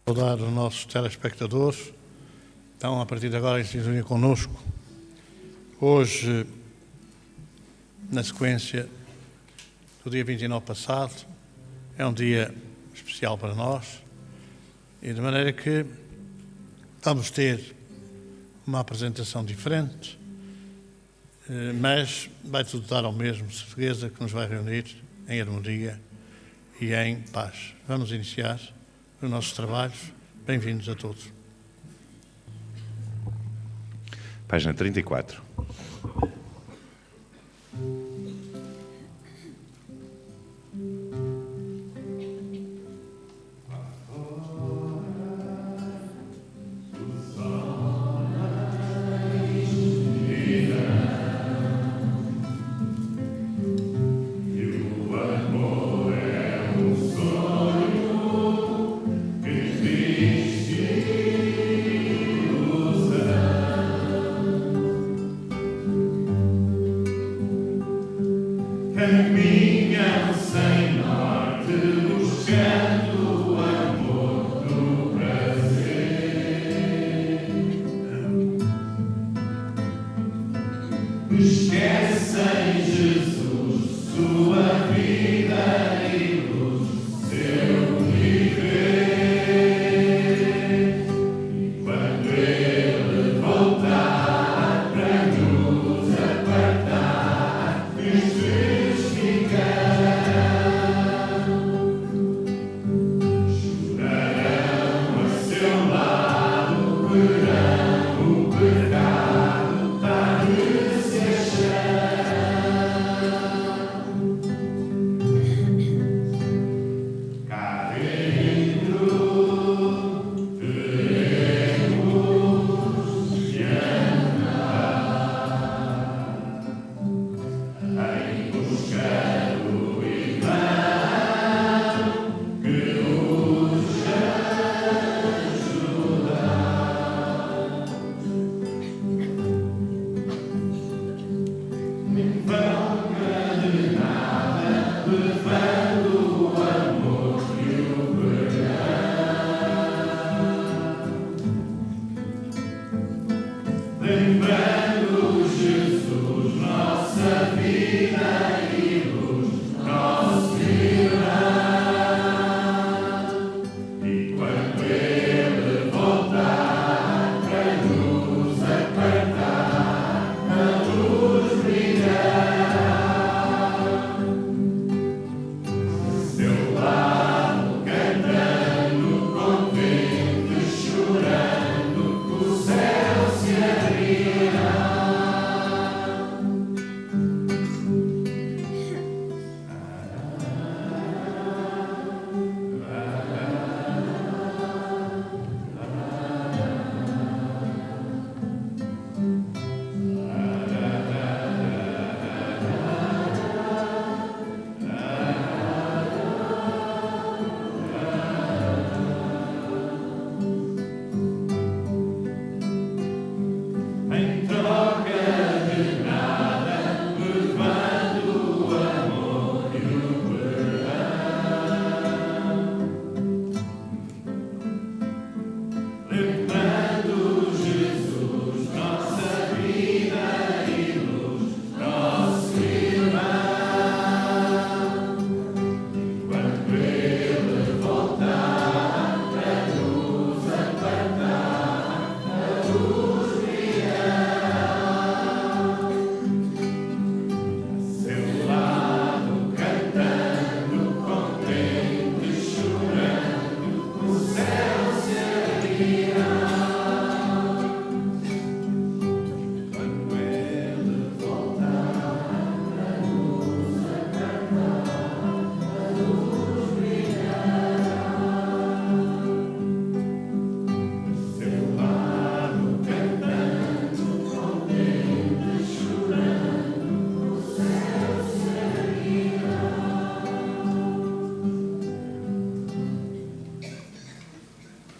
Saudar os nossos telespectadores. Então, a partir de agora, em sintonia connosco. Hoje, na sequência do dia 29 passado, é um dia especial para nós, e de maneira que vamos ter uma apresentação diferente, mas vai tudo dar ao mesmo, certeza que nos vai reunir em harmonia e em paz. Vamos iniciar os nossos trabalhos. Bem-vindos a todos. Página 34.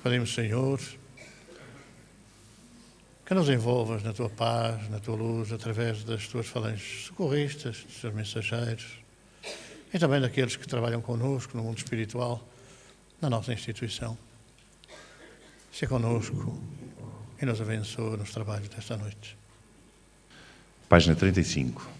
Pedimos, Senhor, que nos envolvas na tua paz, na tua luz, através das tuas falanges socorristas, dos teus mensageiros e também daqueles que trabalham connosco no mundo espiritual, na nossa instituição. se conosco e nos abençoe nos trabalhos desta noite. Página 35.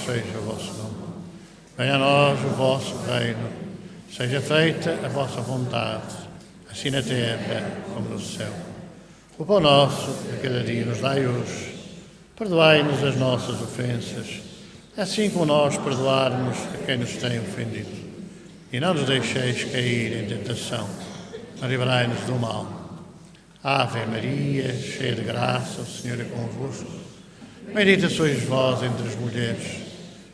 Seja o vosso nome. Venha a nós o vosso reino. Seja feita a vossa vontade, assim na terra como no céu. O pão nosso de cada dia nos dai hoje. Perdoai-nos as nossas ofensas, assim como nós perdoarmos a quem nos tem ofendido. E não nos deixeis cair em tentação, mas livrai-nos do mal. Ave Maria, cheia de graça, o Senhor é convosco. Bendita sois vós entre as mulheres.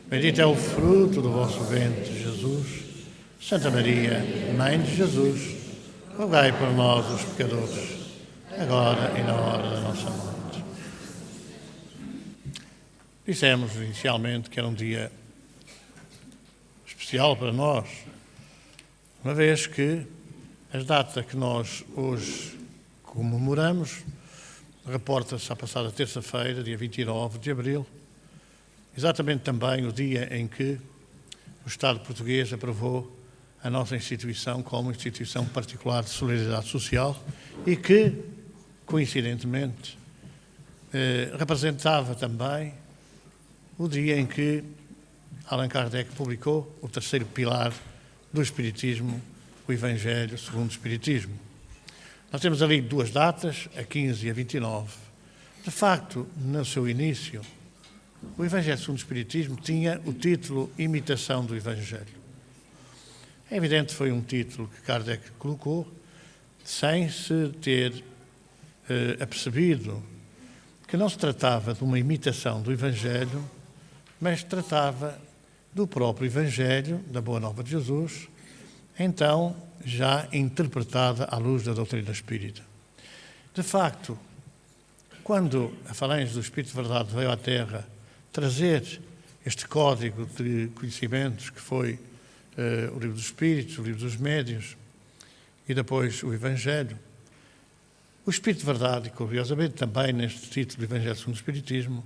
Bendito é o fruto do vosso ventre, Jesus. Santa Maria, Mãe de Jesus, rogai por nós, os pecadores, agora e na hora da nossa morte. Dissemos inicialmente que era um dia especial para nós, uma vez que as datas que nós hoje comemoramos reporta-se à passada terça-feira, dia 29 de abril, exatamente também o dia em que o Estado português aprovou a nossa instituição como instituição particular de solidariedade social e que, coincidentemente, representava também o dia em que Allan Kardec publicou o terceiro pilar do Espiritismo, o Evangelho segundo o Espiritismo. Nós temos ali duas datas, a 15 e a 29. De facto, no seu início, o Evangelho segundo o Espiritismo tinha o título Imitação do Evangelho. É evidente que foi um título que Kardec colocou sem se ter apercebido que não se tratava de uma imitação do Evangelho, mas tratava do próprio Evangelho, da Boa Nova de Jesus, então já interpretada à luz da doutrina espírita. De facto, quando a falange do Espírito de Verdade veio à Terra trazer este código de conhecimentos que foi o Livro dos Espíritos, o Livro dos Médiuns e depois o Evangelho, o Espírito de Verdade, e curiosamente também neste título do Evangelho segundo o Espiritismo,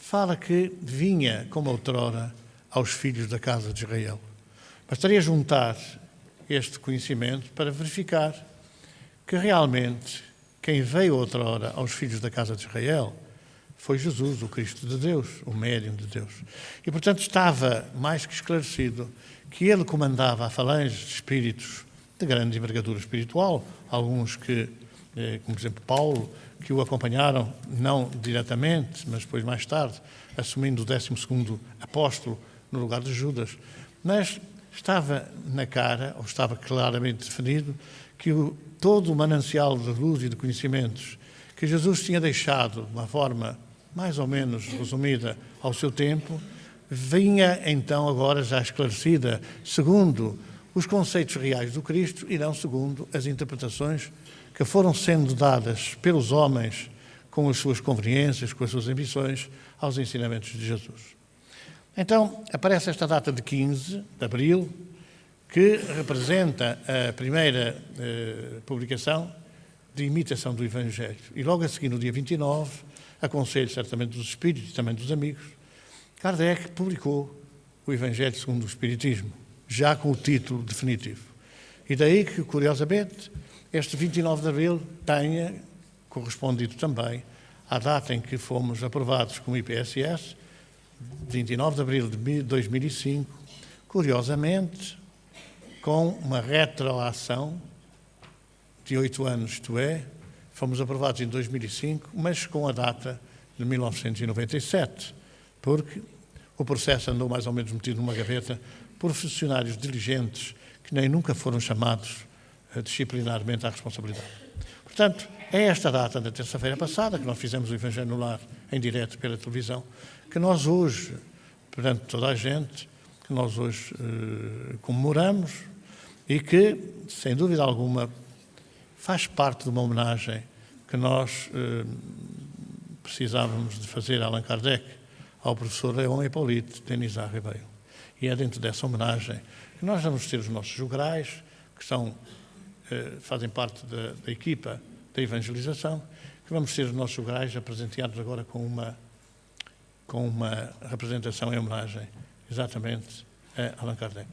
fala que vinha, como outrora, aos filhos da casa de Israel. Bastaria juntar este conhecimento para verificar que realmente quem veio outrora aos filhos da casa de Israel foi Jesus, o Cristo de Deus, o médium de Deus. E, portanto, estava mais que esclarecido que ele comandava a falange de espíritos de grande envergadura espiritual, alguns que, como por exemplo Paulo, que o acompanharam, não diretamente, mas depois mais tarde, assumindo o 12º apóstolo no lugar de Judas. Mas estava na cara, ou estava claramente definido, que todo o manancial de luz e de conhecimentos que Jesus tinha deixado de uma forma mais ou menos resumida ao seu tempo, vinha então agora já esclarecida segundo os conceitos reais do Cristo e não segundo as interpretações que foram sendo dadas pelos homens com as suas conveniências, com as suas ambições, aos ensinamentos de Jesus. Então, aparece esta data de 15 de abril, que representa a primeira publicação de imitação do Evangelho. E logo a seguir, no dia 29, a conselho certamente dos espíritos e também dos amigos, Kardec publicou o Evangelho segundo o Espiritismo, já com o título definitivo. E daí que, curiosamente, este 29 de abril tenha correspondido também à data em que fomos aprovados como IPSS, 29 de abril de 2005, curiosamente, com uma retroação de 8 anos, isto é, fomos aprovados em 2005, mas com a data de 1997, porque o processo andou mais ou menos metido numa gaveta por funcionários diligentes que nem nunca foram chamados disciplinarmente à responsabilidade. Portanto, é esta data da terça-feira passada que nós fizemos o Evangelho no Lar em direto pela televisão, que nós hoje, perante toda a gente, que nós hoje comemoramos e que, sem dúvida alguma, faz parte de uma homenagem que nós precisávamos de fazer a Allan Kardec, ao professor Leon Hipólite Denisard Ribeiro. E é dentro dessa homenagem que nós vamos ter os nossos jograis, que fazem parte da equipa da evangelização, que vamos ter os nossos jograis apresentados agora com uma representação em homenagem exatamente a Allan Kardec.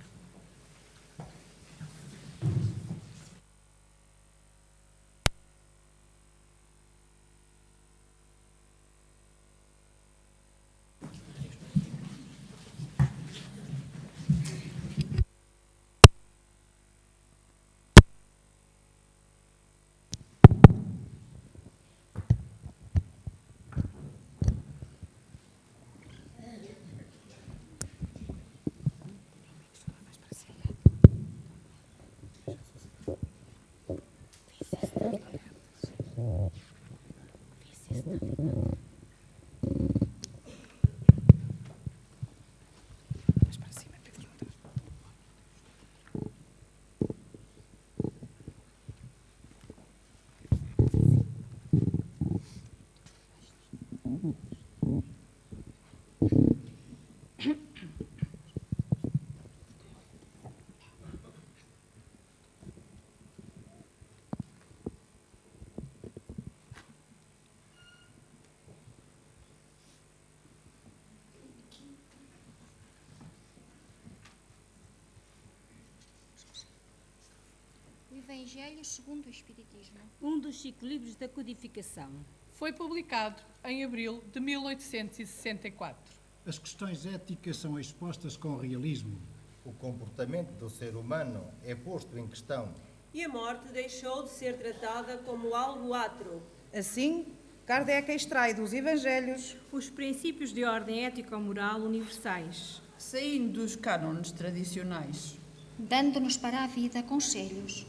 Evangelho segundo o Espiritismo. Um dos 5 livros da codificação. Foi publicado em abril de 1864. As questões éticas são expostas com realismo. O comportamento do ser humano é posto em questão. E a morte deixou de ser tratada como algo atro. Assim, Kardec extrai dos Evangelhos Os princípios de ordem ético-moral universais. Saindo dos cânones tradicionais. Dando-nos para a vida conselhos.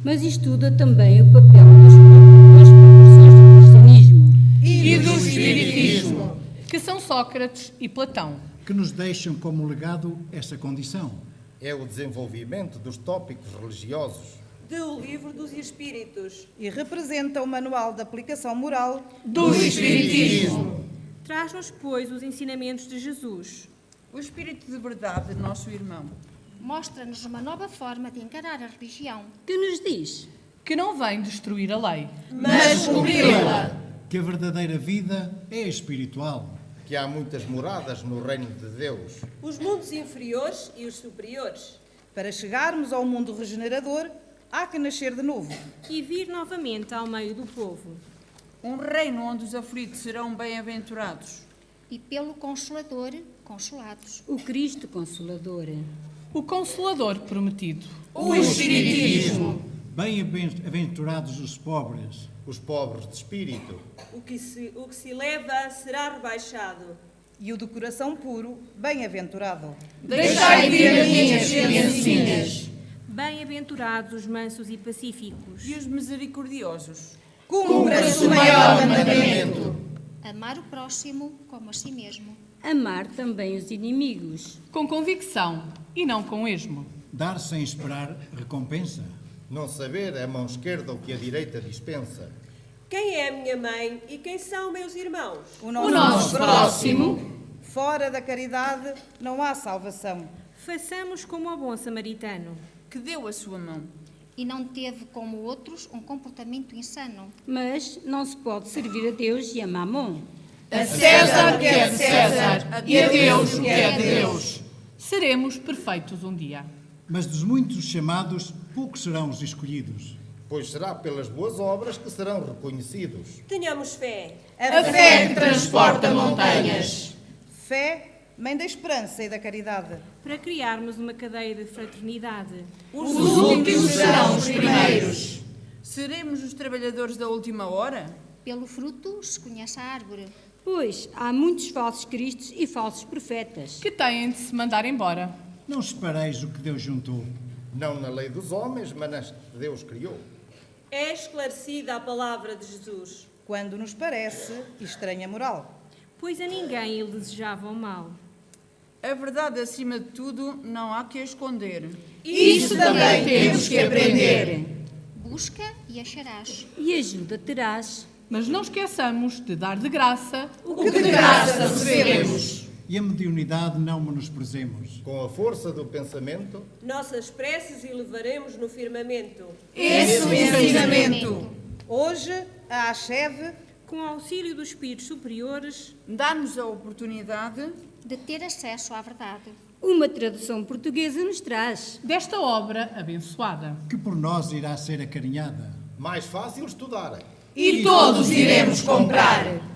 Mas estuda também o papel das precursões do cristianismo E do Espiritismo, que são Sócrates e Platão. Que nos deixam como legado esta condição. É o desenvolvimento dos tópicos religiosos. Do Livro dos Espíritos. e representa o manual de aplicação moral Do Espiritismo. Traz-nos, pois, os ensinamentos de Jesus. O Espírito de verdade, nosso irmão. Mostra-nos uma nova forma de encarar a religião. Que nos diz? Que não vem destruir a lei, Mas cumpri-la. Que a verdadeira vida é espiritual. que há muitas moradas no reino de Deus. Os mundos inferiores e os superiores. Para chegarmos ao mundo regenerador, há que nascer de novo. E vir novamente ao meio do povo. Um reino onde os aflitos serão bem-aventurados. E pelo Consolador, consolados. O Cristo Consolador. O Consolador prometido. O Espiritismo. Bem-aventurados os pobres. Os pobres de espírito. O que se eleva será rebaixado. E o do coração puro, bem-aventurado. Deixai vir as minhas criancinhas. Bem-aventurados os mansos e pacíficos. E os misericordiosos. Cumpra-se o maior mandamento. Amar o próximo como a si mesmo. Amar também os inimigos. Com convicção e não com esmo. Dar sem esperar recompensa. Não saber a mão esquerda o que a direita dispensa. Quem é a minha mãe e quem são meus irmãos? O O nosso próximo. Fora da caridade não há salvação. Façamos como o bom samaritano. Que deu a sua mão. E não teve, como outros, um comportamento insano. Mas não se pode servir a Deus e a Mamon. A César o que é de César e a Deus o que é de Deus. Seremos perfeitos um dia. Mas dos muitos chamados, poucos serão os escolhidos. Pois será pelas boas obras que serão reconhecidos. Tenhamos fé. A fé que transporta montanhas. Fé, mãe da esperança e da caridade. Para criarmos uma cadeia de fraternidade. Os últimos serão os primeiros. Seremos os trabalhadores da última hora? Pelo fruto se conhece a árvore. Pois há muitos falsos cristos e falsos profetas. Que têm de se mandar embora. Não espereis o que Deus juntou. Não na lei dos homens, mas nas que Deus criou. É esclarecida a palavra de Jesus. Quando nos parece estranha moral. Pois a ninguém ele desejava o mal. A verdade, acima de tudo, não há que esconder. Isso também temos que aprender. Busca e acharás. E ajuda terás. Mas não esqueçamos de dar de graça O que de graça recebemos. E a mediunidade não menosprezemos. Com a força do pensamento, Nossas preces elevaremos no firmamento. Esse o ensinamento. Hoje, a Acheve, Com o auxílio dos espíritos superiores, Dá-nos a oportunidade De ter acesso à verdade. Uma tradução portuguesa nos traz. desta obra abençoada. Que por nós irá ser acarinhada. mais fácil estudar. e todos iremos comprar.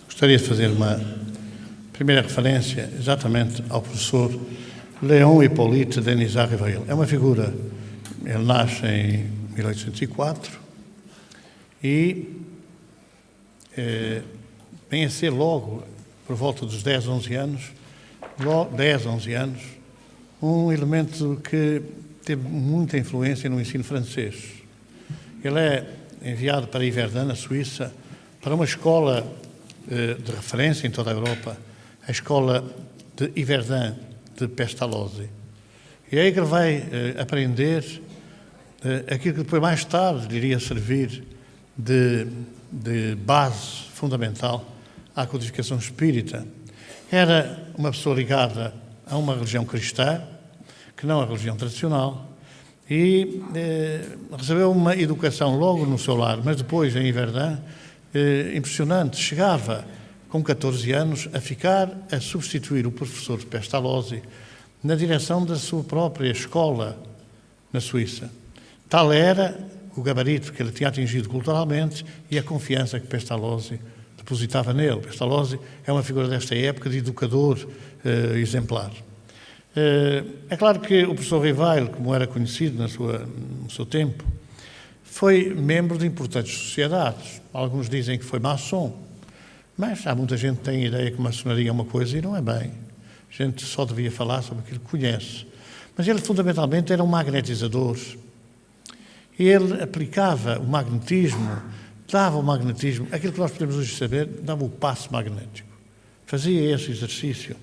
Gostaria de fazer uma primeira referência exatamente ao professor Léon Hippolyte Denisard Rivail. É uma figura, ele nasce em 1804 e vem a ser logo, por volta dos 10, 11 anos, um elemento que teve muita influência no ensino francês. Ele é enviado para Yverdun, na Suíça, para uma escola de referência em toda a Europa, a escola de Yverdun, de Pestalozzi. E é aí que ele vai aprender aquilo que depois, mais tarde, lhe iria servir de base fundamental à codificação espírita. Era uma pessoa ligada a uma religião cristã, que não a religião tradicional, e recebeu uma educação logo no seu lar, mas depois em Yverdun, impressionante. Chegava com 14 anos a substituir o professor de Pestalozzi na direção da sua própria escola na Suíça. Tal era o gabarito que ele tinha atingido culturalmente e a confiança que Pestalozzi depositava nele. Pestalozzi é uma figura desta época de educador exemplar. É claro que o professor Rivail, como era conhecido no seu tempo, foi membro de importantes sociedades. Alguns dizem que foi maçom, mas há muita gente que tem a ideia que maçonaria é uma coisa e não é bem. A gente só devia falar sobre aquilo que conhece. Mas ele, fundamentalmente, era um magnetizador. Ele aplicava o magnetismo, dava o magnetismo, aquilo que nós podemos hoje saber, dava o passe magnético. Fazia esse exercício.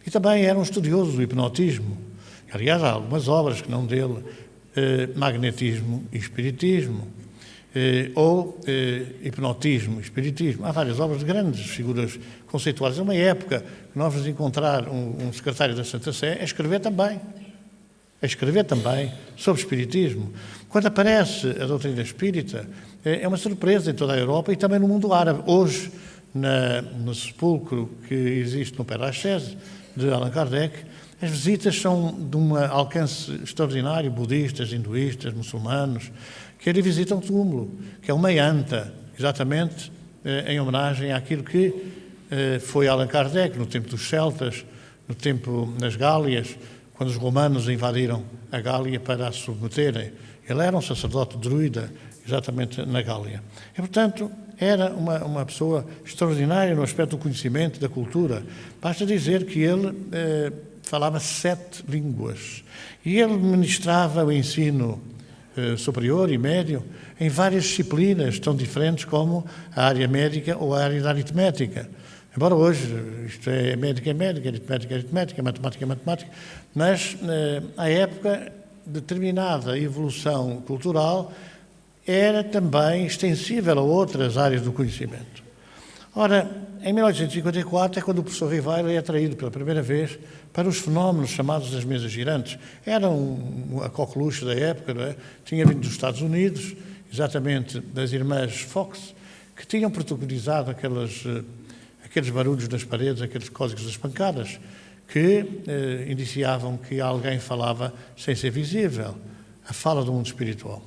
E também era um estudioso do hipnotismo. Aliás, há algumas obras que não dele magnetismo e espiritismo, ou hipnotismo e espiritismo. Há várias obras de grandes figuras conceituadas. É uma época que nós vamos encontrar um secretário da Santa Sé a escrever também sobre espiritismo. Quando aparece a doutrina espírita, é uma surpresa em toda a Europa e também no mundo árabe. Hoje, no sepulcro que existe no Père Lachaise, de Allan Kardec, as visitas são de um alcance extraordinário, budistas, hinduístas, muçulmanos, que ali visitam o túmulo, que é uma anta, exatamente em homenagem àquilo que foi Allan Kardec no tempo dos celtas, no tempo nas Gálias, quando os romanos invadiram a Gália para a submeterem. Ele era um sacerdote druida, exatamente na Gália. E, portanto, era uma pessoa extraordinária no aspecto do conhecimento, da cultura. Basta dizer que ele falava 7 línguas. E ele ministrava o ensino superior e médio em várias disciplinas tão diferentes como a área médica ou a área da aritmética. Embora hoje isto é médica, aritmética, matemática, mas à época determinada evolução cultural era também extensível a outras áreas do conhecimento. Ora, em 1854 é quando o professor Rivail é atraído pela primeira vez para os fenómenos chamados das mesas girantes. Era a coqueluche da época, não é? Tinha vindo dos Estados Unidos, exatamente das irmãs Fox, que tinham protagonizado aqueles barulhos nas paredes, aqueles códigos das pancadas, que indiciavam que alguém falava sem ser visível, a fala do mundo espiritual.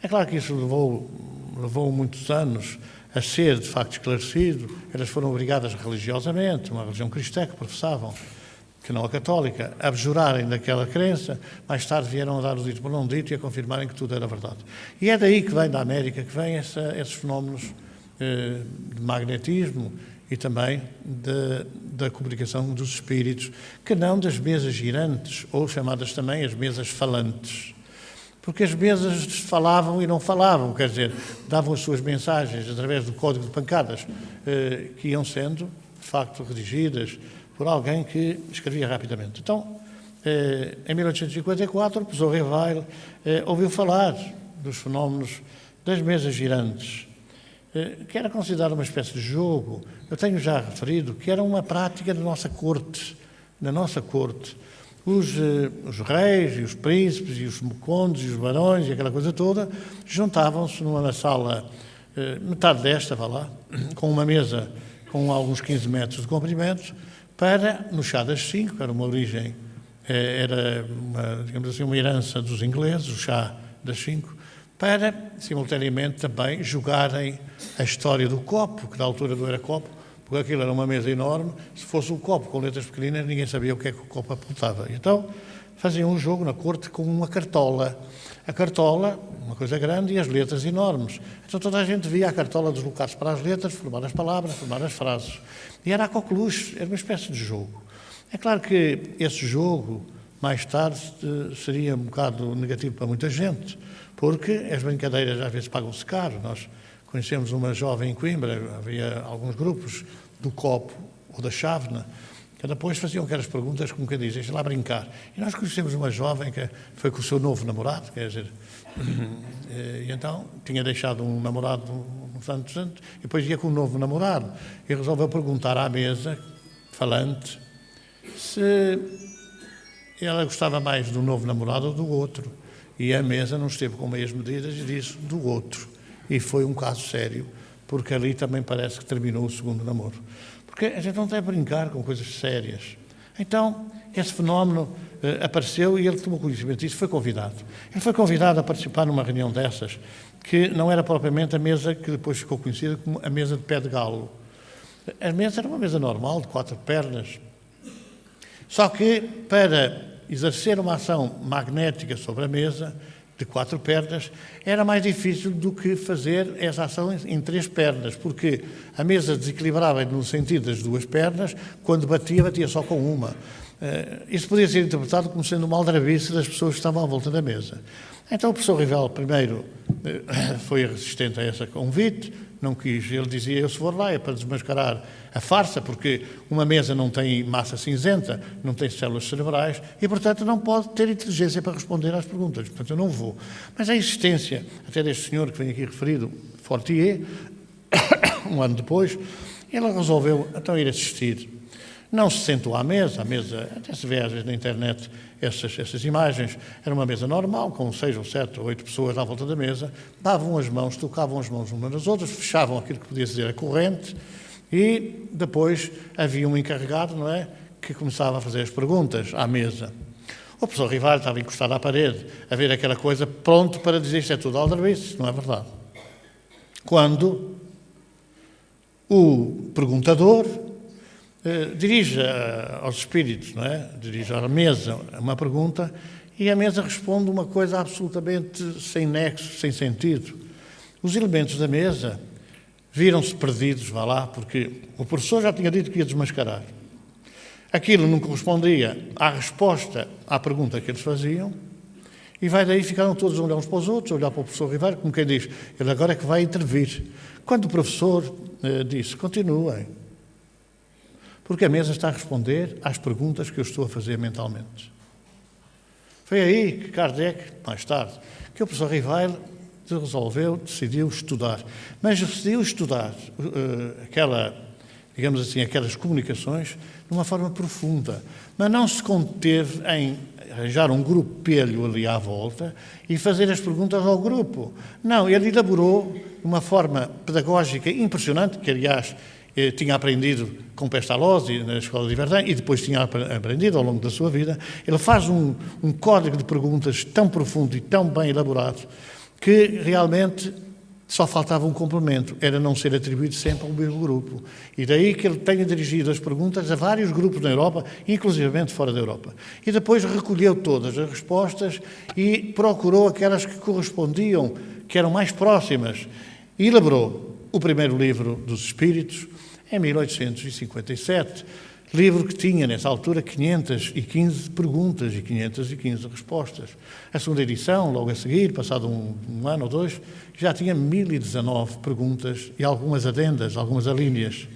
É claro que isso levou muitos anos a ser, de facto, esclarecido. Elas foram obrigadas religiosamente, uma religião cristã que professavam, que não a católica, a abjurarem daquela crença. Mais tarde vieram a dar o dito por não dito e a confirmarem que tudo era verdade. E é daí que vem, da América, que vêm esses fenómenos de magnetismo e também da comunicação dos espíritos, que não das mesas girantes, ou chamadas também as mesas falantes. Porque as mesas falavam e não falavam, quer dizer, davam as suas mensagens através do código de pancadas, que iam sendo, de facto, redigidas por alguém que escrevia rapidamente. Então, em 1854, o professor Rivail ouviu falar dos fenómenos das mesas girantes, que era considerado uma espécie de jogo. Eu tenho já referido que era uma prática da nossa corte, Os reis e os príncipes e os condes e os barões e aquela coisa toda juntavam-se numa sala, metade desta, vá lá, com uma mesa com alguns 15 metros de comprimento, para, no chá das 5, que era uma origem, digamos assim, uma herança dos ingleses, o chá das 5, para, simultaneamente, também jogarem a história do copo, que na altura não era copo, porque aquilo era uma mesa enorme. Se fosse um copo com letras pequeninas, ninguém sabia o que é que o copo apontava. Então, faziam um jogo na corte com uma cartola. A cartola, uma coisa grande, e as letras enormes. Então toda a gente via a cartola deslocar-se para as letras, formar as palavras, formar as frases. E era a coqueluche, era uma espécie de jogo. É claro que esse jogo, mais tarde, seria um bocado negativo para muita gente, porque as brincadeiras às vezes pagam-se caro. Nós conhecemos uma jovem em Coimbra, havia alguns grupos do copo ou da chávena, que depois faziam aquelas perguntas como quem diz, deixa lá brincar. E nós conhecemos uma jovem que foi com o seu novo namorado, quer dizer, e então tinha deixado um namorado uns anos antes, e depois ia com um novo namorado, e resolveu perguntar à mesa, falante, se ela gostava mais do novo namorado ou do outro. E a mesa não esteve com meias medidas e disse do outro. E foi um caso sério, porque ali também parece que terminou o segundo namoro. Porque a gente não deve brincar com coisas sérias. Então, esse fenómeno apareceu e ele tomou conhecimento disso, foi convidado. Ele foi convidado a participar numa reunião dessas, que não era propriamente a mesa que depois ficou conhecida como a mesa de pé de galo. A mesa era uma mesa normal, de 4 pernas. Só que, para exercer uma ação magnética sobre a mesa, de 4 pernas, era mais difícil do que fazer essa ação em 3 pernas, porque a mesa desequilibrava no sentido das 2 pernas, quando batia só com uma. Isso podia ser interpretado como sendo uma aldrabice das pessoas que estavam à volta da mesa. Então o professor Rivail primeiro foi resistente a esse convite, não quis. Ele dizia, eu se for lá é para desmascarar a farsa, porque uma mesa não tem massa cinzenta, não tem células cerebrais e, portanto, não pode ter inteligência para responder às perguntas. Portanto, eu não vou. Mas a existência, até deste senhor que vem aqui referido, Fortier, um ano depois, ele resolveu então ir assistir. Não se sentou à mesa, até se vê às vezes na internet essas imagens, era uma mesa normal, com 6 ou 7 ou 8 pessoas à volta da mesa, davam as mãos, tocavam as mãos umas nas outras, fechavam aquilo que podia dizer a corrente e depois havia um encarregado, não é, que começava a fazer as perguntas à mesa. O professor Rivalho estava encostado à parede, a ver aquela coisa, pronto para dizer isto é tudo aldrabice, não é verdade? Quando o perguntador dirige aos espíritos, não é? Dirige à mesa uma pergunta e a mesa responde uma coisa absolutamente sem nexo, sem sentido. Os elementos da mesa viram-se perdidos, vá lá, porque o professor já tinha dito que ia desmascarar. Aquilo não correspondia à resposta à pergunta que eles faziam e daí ficaram todos a olhar uns para os outros, a olhar para o professor Rivalho, como quem diz, ele agora é que vai intervir. Quando o professor disse, continuem, porque a mesa está a responder às perguntas que eu estou a fazer mentalmente. Foi aí que Kardec, mais tarde, que o professor Rivalho decidiu estudar. Mas decidiu estudar aquelas comunicações de uma forma profunda. Mas não se conteve em arranjar um grupelho ali à volta e fazer as perguntas ao grupo. Não, ele elaborou de uma forma pedagógica impressionante, que aliás tinha aprendido com Pestalozzi na Escola de Verdun e depois tinha aprendido ao longo da sua vida. Ele faz um código de perguntas tão profundo e tão bem elaborado que realmente só faltava um complemento, era não ser atribuído sempre ao mesmo grupo. E daí que ele tenha dirigido as perguntas a vários grupos na Europa, inclusivamente fora da Europa. E depois recolheu todas as respostas e procurou aquelas que correspondiam, que eram mais próximas. E elaborou o primeiro livro dos Espíritos, em 1857, livro que tinha, nessa altura, 515 perguntas e 515 respostas. A segunda edição, logo a seguir, passado um ano ou dois, já tinha 1019 perguntas e algumas adendas, algumas alíneas.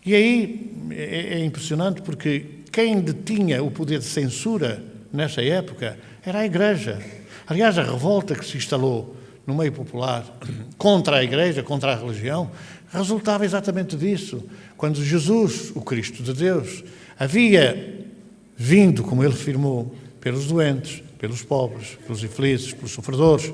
E aí é impressionante porque quem detinha o poder de censura nessa época era a Igreja. Aliás, a revolta que se instalou no meio popular contra a Igreja, contra a religião, resultava exatamente disso. Quando Jesus, o Cristo de Deus, havia vindo, como ele afirmou, pelos doentes, pelos pobres, pelos infelizes, pelos sofredores,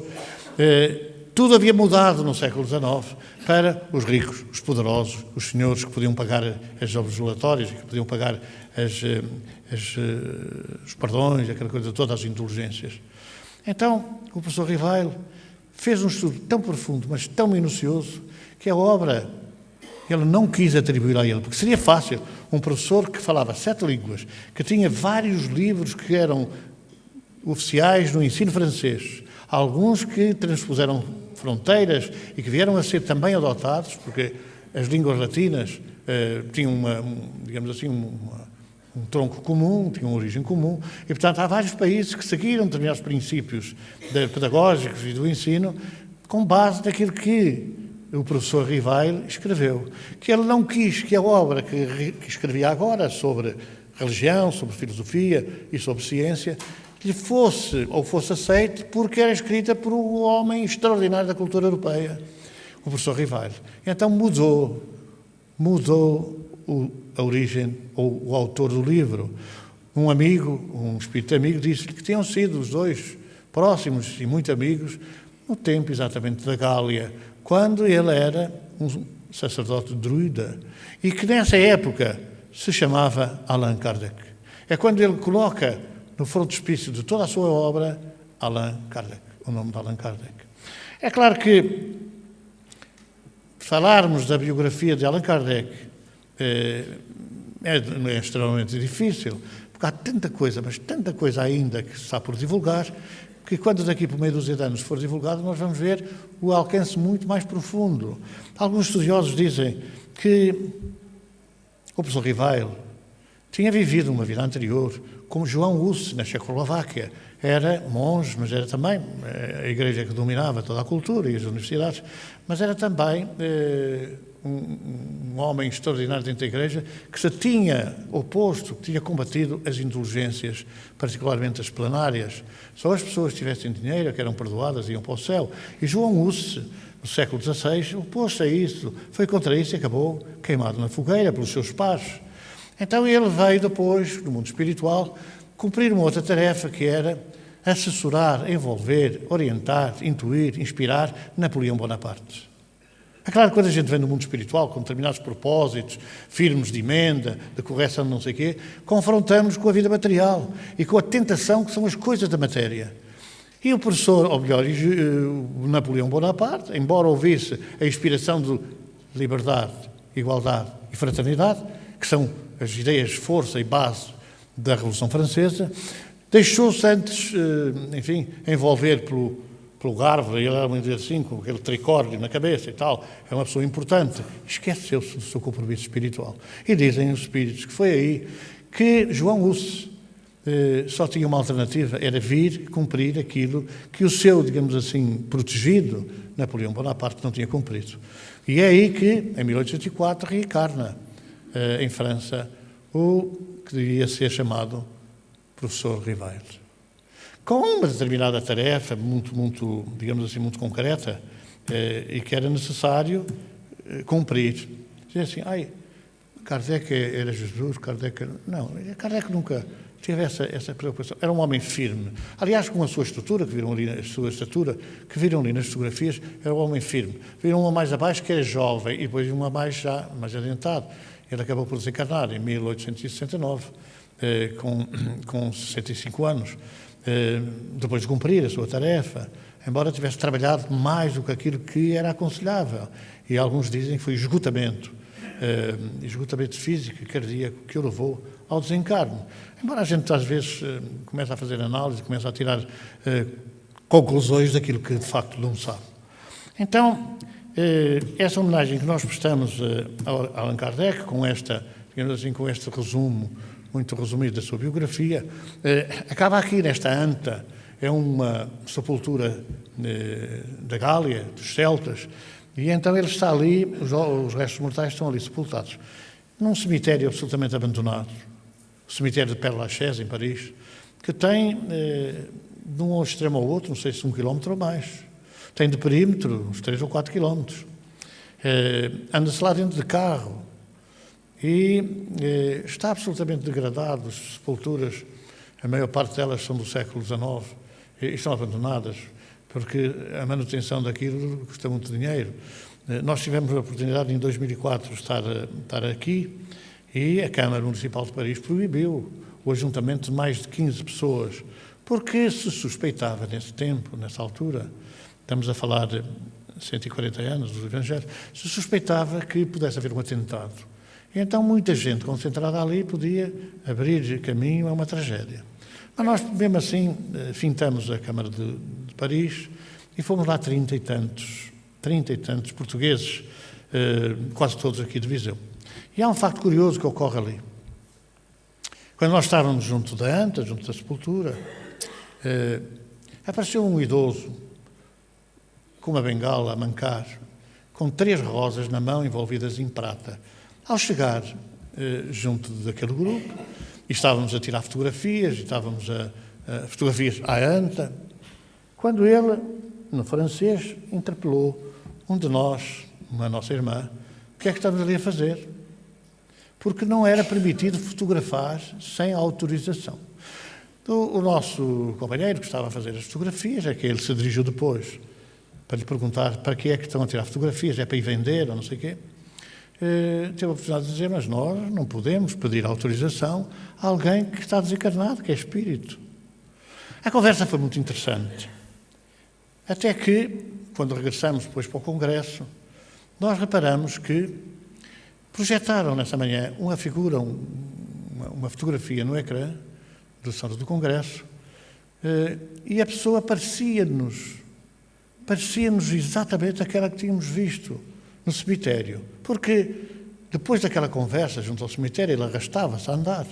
tudo havia mudado no século XIX para os ricos, os poderosos, os senhores que podiam pagar as oblatórias, que podiam pagar os perdões, aquela coisa toda, as indulgências. Então, o professor Rivalho fez um estudo tão profundo, mas tão minucioso, que a obra ele não quis atribuir a ele, porque seria fácil. Um professor que falava 7 línguas, que tinha vários livros que eram oficiais no ensino francês, alguns que transpuseram fronteiras e que vieram a ser também adotados, porque as línguas latinas tinham um tronco comum, tinham uma origem comum, e, portanto, há vários países que seguiram determinados princípios pedagógicos e do ensino com base naquilo que o professor Rivalho escreveu. Que ele não quis que a obra que escrevia agora sobre religião, sobre filosofia e sobre ciência lhe fosse aceite porque era escrita por um homem extraordinário da cultura europeia, o professor Rivalho. Então mudou a origem, ou o autor do livro. Um amigo, um espírito amigo, disse-lhe que tinham sido os dois próximos e muito amigos no tempo exatamente da Gália, quando ele era um sacerdote druida e que nessa época se chamava Allan Kardec. É quando ele coloca no frontispício de toda a sua obra Allan Kardec, o nome de Allan Kardec. É claro que falarmos da biografia de Allan Kardec é extremamente difícil, porque há tanta coisa, mas tanta coisa ainda que está por divulgar, que quando daqui por meia dúzia de anos for divulgado, nós vamos ver o alcance muito mais profundo. Alguns estudiosos dizem que o professor Rivalho tinha vivido uma vida anterior como João Hus, na Checoslováquia. era monge, mas era também a igreja que dominava toda a cultura e as universidades, mas era também um homem extraordinário dentro da igreja que se tinha oposto, que tinha combatido as indulgências, particularmente as plenárias. Só as pessoas que tivessem dinheiro, que eram perdoadas, iam para o céu. E João Husse, no século XVI, opôs-se a isso, foi contra isso e acabou queimado na fogueira pelos seus pares. Então ele veio depois, no mundo espiritual, cumprir uma outra tarefa que era assessorar, envolver, orientar, intuir, inspirar Napoleão Bonaparte. É claro que quando a gente vem no mundo espiritual, com determinados propósitos, firmes de emenda, de correção de não sei o quê, confrontamos com a vida material e com a tentação que são as coisas da matéria. E o professor, ou melhor, o Napoleão Bonaparte, embora ouvisse a inspiração de liberdade, igualdade e fraternidade, que são as ideias de força e base da Revolução Francesa, deixou-se antes, enfim, envolver pelo Garve, ele era, vamos dizer assim, com aquele tricórnio na cabeça e tal, é uma pessoa importante, esqueceu-se do seu compromisso espiritual. E dizem os espíritos que foi aí que João Husse só tinha uma alternativa, era vir cumprir aquilo que o seu, digamos assim, protegido, Napoleão Bonaparte, não tinha cumprido. E é aí que, em 1804, reencarna em França o que devia ser chamado professor Rivail. Com uma determinada tarefa, muito, digamos assim, muito concreta, e que era necessário cumprir. Dizia assim, Kardec era Jesus, Kardec... Não, Kardec nunca teve essa preocupação. Era um homem firme. Aliás, com a sua estrutura, que viram ali, a sua estatura, que viram ali nas fotografias, era um homem firme. Viram uma mais abaixo, que era jovem, e depois uma mais já, mais adiantado. Ele acabou por desencarnar em 1869, com 65 anos. Depois de cumprir a sua tarefa, embora tivesse trabalhado mais do que aquilo que era aconselhável. E alguns dizem que foi esgotamento físico e cardíaco que o levou ao desencarne. Embora a gente às vezes comece a fazer análise, comece a tirar conclusões daquilo que de facto não sabe. Então, essa homenagem que nós prestamos a Allan Kardec, com digamos assim, com este resumo muito resumido da sua biografia, acaba aqui nesta anta. É uma sepultura da Gália, dos celtas, e então ele está ali, os restos mortais estão ali sepultados, num cemitério absolutamente abandonado, o cemitério de Père Lachaise, em Paris, que tem, de um extremo ao outro, não sei se 1 quilómetro ou mais, tem de perímetro uns 3 ou 4 quilómetros, anda-se lá dentro de carro, e está absolutamente degradado. As sepulturas, a maior parte delas são do século XIX, e estão abandonadas, porque a manutenção daquilo custa muito dinheiro. Nós tivemos a oportunidade, em 2004, de estar aqui, e a Câmara Municipal de Paris proibiu o ajuntamento de mais de 15 pessoas, porque se suspeitava nesse tempo, nessa altura, estamos a falar de 140 anos dos Evangelhos, se suspeitava que pudesse haver um atentado. E então muita gente concentrada ali podia abrir caminho a uma tragédia. Mas nós, mesmo assim, fintamos a Câmara de Paris e fomos lá 30 e tantos portugueses, quase todos aqui de Viseu. E há um facto curioso que ocorre ali. Quando nós estávamos junto da anta, junto da sepultura, apareceu um idoso com uma bengala a mancar, com 3 rosas na mão envolvidas em prata. Ao chegar junto daquele grupo, e estávamos a tirar fotografias, fotografias à anta, quando ele, no francês, interpelou um de nós, uma nossa irmã, o que é que estamos ali a fazer? Porque não era permitido fotografar sem autorização. O nosso companheiro, que estava a fazer as fotografias, é que ele se dirigiu depois para lhe perguntar para que é que estão a tirar fotografias, é para ir vender ou não sei o quê. Teve a oportunidade de dizer, mas nós não podemos pedir autorização a alguém que está desencarnado, que é espírito. A conversa foi muito interessante. Até que, quando regressamos depois para o Congresso, nós reparamos que projetaram nessa manhã uma figura, uma fotografia no ecrã do Centro do Congresso, e a pessoa parecia-nos exatamente aquela que tínhamos visto no cemitério, porque depois daquela conversa junto ao cemitério ele arrastava-se a andar.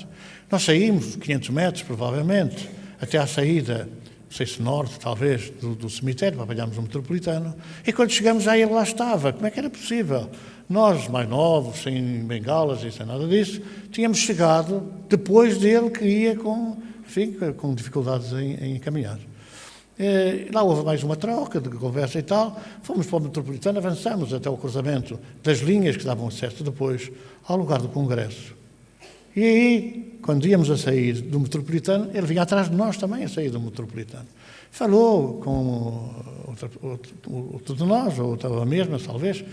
Nós saímos 500 metros, provavelmente, até à saída sei se norte, talvez, do cemitério, para apanharmos o metropolitano, e quando chegamos já ele lá estava. Como é que era possível? Nós, mais novos, sem bengalas e sem nada disso, tínhamos chegado depois dele que ia com dificuldades em caminhar. Lá houve mais uma troca de conversa e tal, fomos para o metropolitano, avançamos até o cruzamento das linhas que davam acesso depois ao lugar do Congresso. E aí, quando íamos a sair do metropolitano, ele vinha atrás de nós também a sair do metropolitano. Falou com outro de nós, ou a mesma, talvez,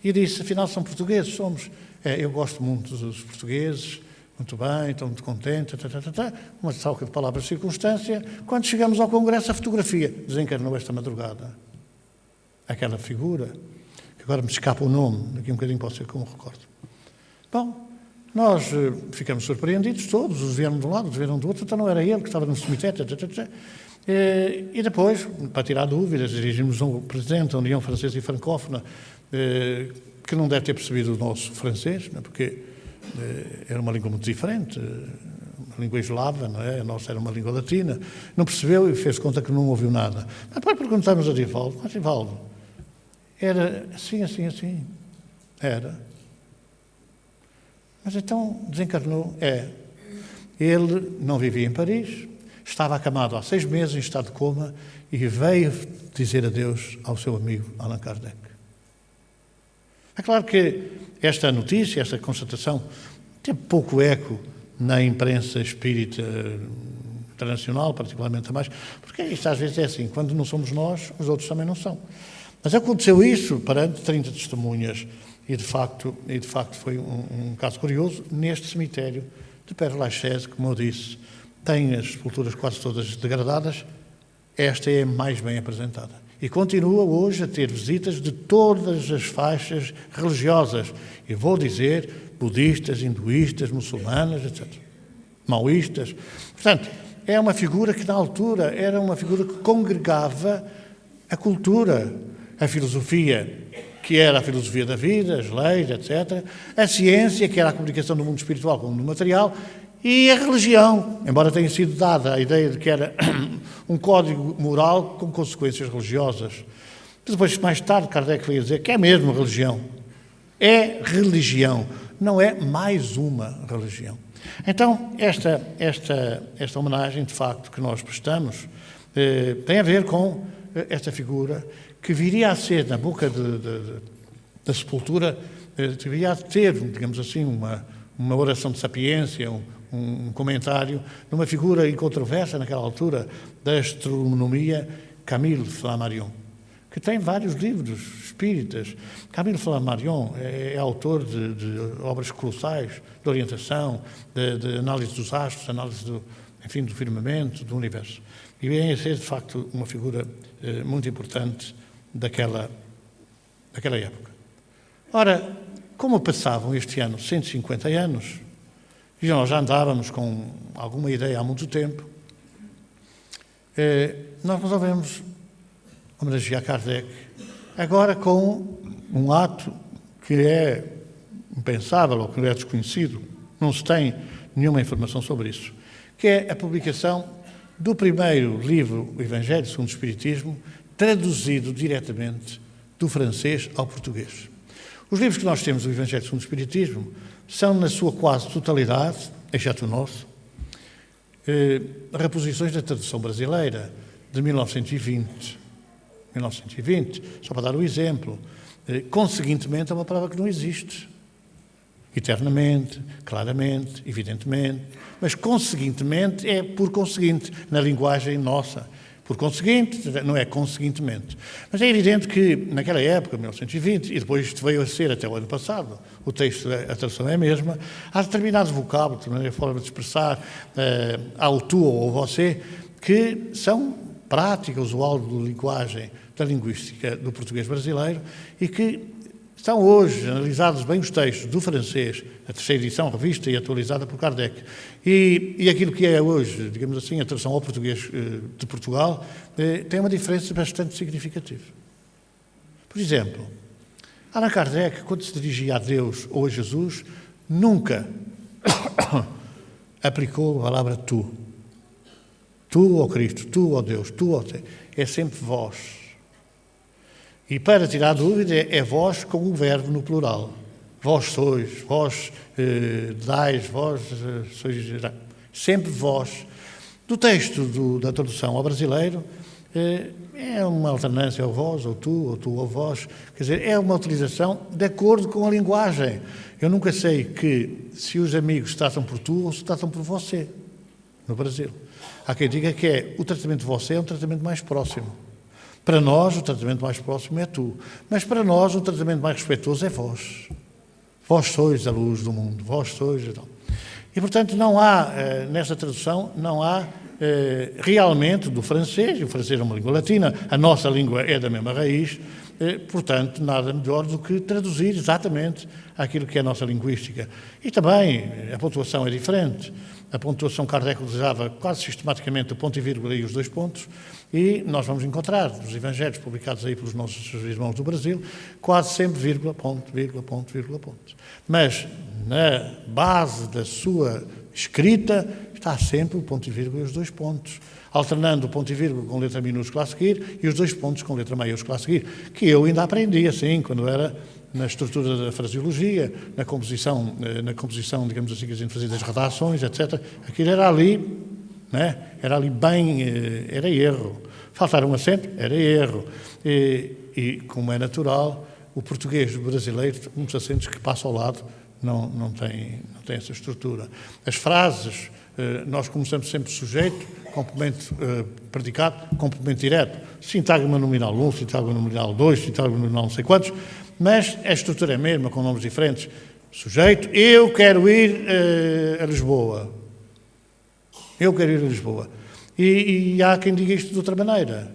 e disse, afinal são portugueses, somos. Eu gosto muito dos portugueses, muito bem, estou muito contente, uma salva de palavras de circunstância. Quando chegamos ao Congresso, a fotografia desencarnou esta madrugada. Aquela figura, que agora me escapa o nome, daqui um bocadinho pode ser que eu me recordo. Bom, nós ficamos surpreendidos todos, os vieram de um lado, os vieram do outro, então não era ele que estava no cemitério, e depois, para tirar dúvidas, dirigimos ao Presidente da União Francesa e Francófona, que não deve ter percebido o nosso francês, porque era uma língua muito diferente, uma língua eslava, não é? A nossa era uma língua latina, não percebeu e fez conta que não ouviu nada. Depois perguntamos a Divaldo, mas Divaldo, era assim, assim, assim? Era. Mas então desencarnou? Ele não vivia em Paris, estava acamado há 6 meses em estado de coma e veio dizer adeus ao seu amigo Allan Kardec. É claro que esta notícia, esta constatação, tem pouco eco na imprensa espírita internacional, particularmente a mais, porque isto às vezes é assim, quando não somos nós, os outros também não são. Mas aconteceu isso perante 30 testemunhas e de facto foi um caso curioso neste cemitério de Père-Lachaise, como eu disse, tem as sepulturas quase todas degradadas, esta é a mais bem apresentada. E continua hoje a ter visitas de todas as faixas religiosas. E vou dizer, budistas, hinduístas, muçulmanas, etc. Maoístas. Portanto, é uma figura que na altura era uma figura que congregava a cultura, a filosofia, que era a filosofia da vida, as leis, etc. A ciência, que era a comunicação do mundo espiritual com o mundo material, e a religião, embora tenha sido dada a ideia de que era um código moral com consequências religiosas. Depois, mais tarde, Kardec veio dizer que é mesmo religião. É religião, não é mais uma religião. Então, esta homenagem, de facto, que nós prestamos, tem a ver com esta figura que viria a ser, na boca da sepultura, viria a ter, digamos assim, uma oração de sapiência, um comentário de uma figura incontroversa naquela altura da astronomia, Camille Flammarion, que tem vários livros espíritas. Camille Flammarion é autor de obras colossais de orientação, de análise dos astros, análise do firmamento, do universo. E vem a ser, de facto, uma figura muito importante daquela época. Ora, como passavam este ano 150 anos, e nós já andávamos com alguma ideia há muito tempo, nós resolvemos homenagear Kardec, agora com um ato que é impensável ou que é desconhecido, não se tem nenhuma informação sobre isso, que é a publicação do primeiro livro, o Evangelho segundo o Espiritismo, traduzido diretamente do francês ao português. Os livros que nós temos do Evangelho segundo o Espiritismo são, na sua quase totalidade, exceto o nosso, reposições da tradução brasileira de 1920, só para dar o exemplo. Conseguintemente, é uma palavra que não existe. Eternamente, claramente, evidentemente, mas conseguintemente é por conseguinte, na linguagem nossa. Por conseguinte, não é conseguintemente. Mas é evidente que, naquela época, 1920, e depois isto veio a ser até o ano passado, o texto, a tradução é a mesma, há determinados vocábulos, a forma de expressar, ao tu ou ao você, que são prática usual de linguagem, da linguística do português brasileiro, e que estão hoje analisados bem os textos do francês, a terceira edição, revista e atualizada por Kardec, e aquilo que é hoje, digamos assim, a tradução ao português de Portugal, tem uma diferença bastante significativa. Por exemplo, Allan Kardec, quando se dirigia a Deus ou a Jesus, nunca aplicou a palavra tu. Tu, ó Cristo, tu, ó Deus, tu, ó Deus. É sempre vós. E para tirar dúvida, é vós com o verbo no plural. Vós sois, vós dais, vós sois... Sempre vós. Do texto da tradução ao brasileiro, é uma alternância, ou vós, ou tu, ou vós. Quer dizer, é uma utilização de acordo com a linguagem. Eu nunca sei se os amigos se tratam por tu ou se tratam por você, no Brasil. Há quem diga que o tratamento de você é um tratamento mais próximo. Para nós, o tratamento mais próximo é tu. Mas para nós, o tratamento mais respeitoso é vós. Vós sois a luz do mundo, vós sois... E, portanto, não há, nesta tradução, não há realmente do francês, e o francês é uma língua latina, a nossa língua é da mesma raiz, portanto, nada melhor do que traduzir exatamente aquilo que é a nossa linguística. E também a pontuação é diferente. A pontuação Kardec utilizava quase sistematicamente o ponto e vírgula e os dois pontos, e nós vamos encontrar nos evangelhos publicados aí pelos nossos irmãos do Brasil, quase sempre vírgula, ponto, vírgula, ponto, vírgula, ponto. Mas na base da sua escrita está sempre o ponto e vírgula e os dois pontos, alternando o ponto e vírgula com letra minúscula a seguir e os dois pontos com letra maiúscula a seguir, que eu ainda aprendi assim, quando era na estrutura da fraseologia, na composição, digamos assim, que a gente fazia das redações, etc. Aquilo era ali, né? Era ali bem, era erro. Faltar um acento, era erro. E como é natural, o português brasileiro, muitos acentos que passam ao lado, não tem essa estrutura. As frases, nós começamos sempre sujeito, complemento predicado, complemento direto. Sintagma nominal 1, sintagma nominal 2, sintagma nominal não sei quantos, mas a estrutura é a mesma, com nomes diferentes. Sujeito, eu quero ir a Lisboa. Eu quero ir a Lisboa. E há quem diga isto de outra maneira.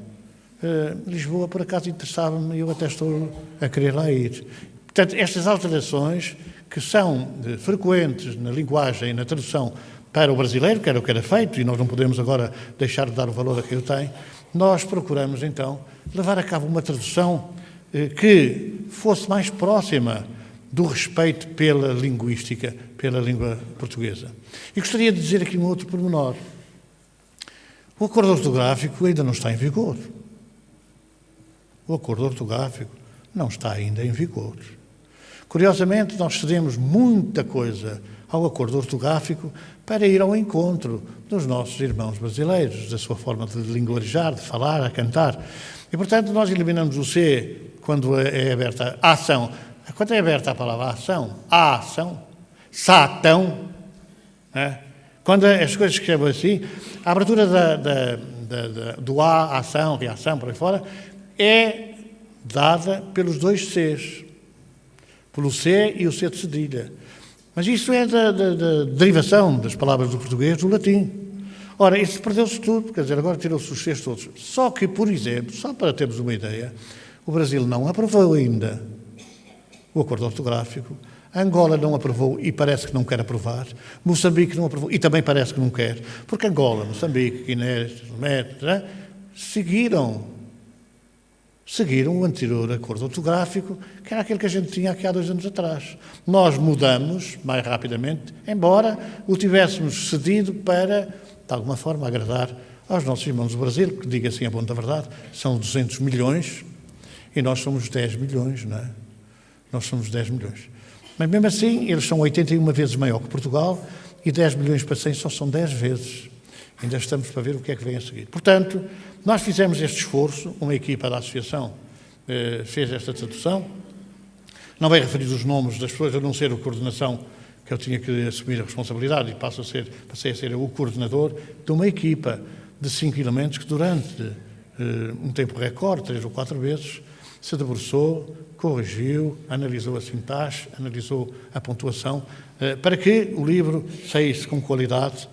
Lisboa, por acaso, interessava-me e eu até estou a querer lá ir. Portanto, estas alterações que são frequentes na linguagem e na tradução para o brasileiro, que era o que era feito, e nós não podemos agora deixar de dar o valor a quem o tem, nós procuramos, então, levar a cabo uma tradução que fosse mais próxima do respeito pela linguística, pela língua portuguesa. E gostaria de dizer aqui um outro pormenor. O acordo ortográfico ainda não está em vigor. O acordo ortográfico não está ainda em vigor. Curiosamente, nós cedemos muita coisa ao acordo ortográfico para ir ao encontro dos nossos irmãos brasileiros, da sua forma de linguajar, de falar, a cantar. E, portanto, nós eliminamos o C quando é aberta a ação. Quando é aberta a palavra ação, a ação, satão, né? Quando as coisas que escrevem assim, a abertura do a, ação, reação, por aí fora, é dada pelos dois Cs, pelo C e o C de cedilha. Mas isso é da derivação das palavras do português do latim. Ora, isso perdeu-se tudo, quer dizer, agora tirou-se os Cs todos. Só que, por exemplo, só para termos uma ideia, o Brasil não aprovou ainda o acordo ortográfico, Angola não aprovou e parece que não quer aprovar, Moçambique não aprovou e também parece que não quer, porque Angola, Moçambique, Guiné, seguiram o anterior acordo ortográfico, que era aquele que a gente tinha aqui há 2 anos atrás. Nós mudamos mais rapidamente, embora o tivéssemos cedido para, de alguma forma, agradar aos nossos irmãos do Brasil, que, diga assim a bom da verdade, são 200 milhões e nós somos 10 milhões, não é? Nós somos 10 milhões. Mas, mesmo assim, eles são 81 vezes maior que Portugal e 10 milhões para 100 só são 10 vezes. Ainda estamos para ver o que é que vem a seguir. Portanto, nós fizemos este esforço, uma equipa da associação fez esta tradução. Não bem referir os nomes das pessoas, a não ser a coordenação, que eu tinha que assumir a responsabilidade e passei a ser o coordenador de uma equipa de 5 elementos que durante um tempo recorde, 3 ou 4 vezes, se debruçou, corrigiu, analisou a sintaxe, analisou a pontuação, para que o livro saísse com qualidade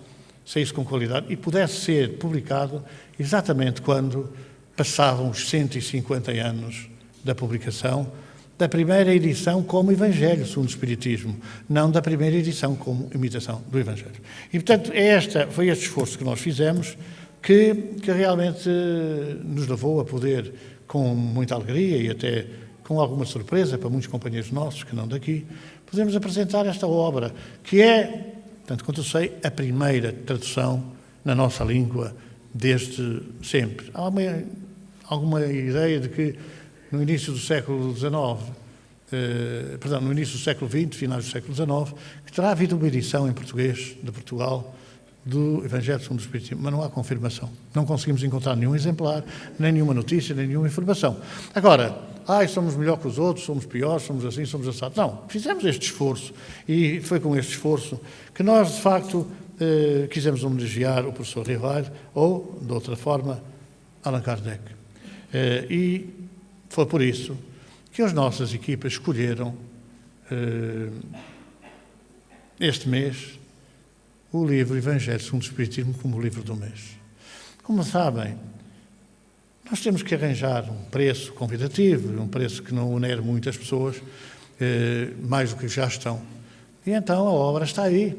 e pudesse ser publicado exatamente quando passavam os 150 anos da publicação da primeira edição como Evangelho, segundo o Espiritismo, não da primeira edição como imitação do Evangelho. E, portanto, foi este esforço que nós fizemos que realmente nos levou a poder, com muita alegria e até com alguma surpresa para muitos companheiros nossos que não daqui, podemos apresentar esta obra, que é, tanto quanto eu sei, a primeira tradução na nossa língua desde sempre. Há alguma ideia de que no início do século XIX, no início do século XX, finais do século XIX, que terá havido uma edição em português de Portugal do Evangelho segundo o Espiritismo, mas não há confirmação. Não conseguimos encontrar nenhum exemplar, nem nenhuma notícia, nem nenhuma informação. Agora, somos melhor que os outros, somos piores, somos assim, somos assados. Não, fizemos este esforço e foi com este esforço que nós, de facto, quisemos homenagear o professor Rivail ou, de outra forma, Allan Kardec. E foi por isso que as nossas equipas escolheram este mês o livro Evangelho segundo o Espiritismo como livro do mês. Como sabem, nós temos que arranjar um preço convidativo, um preço que não onere muitas pessoas, mais do que já estão. E então a obra está aí.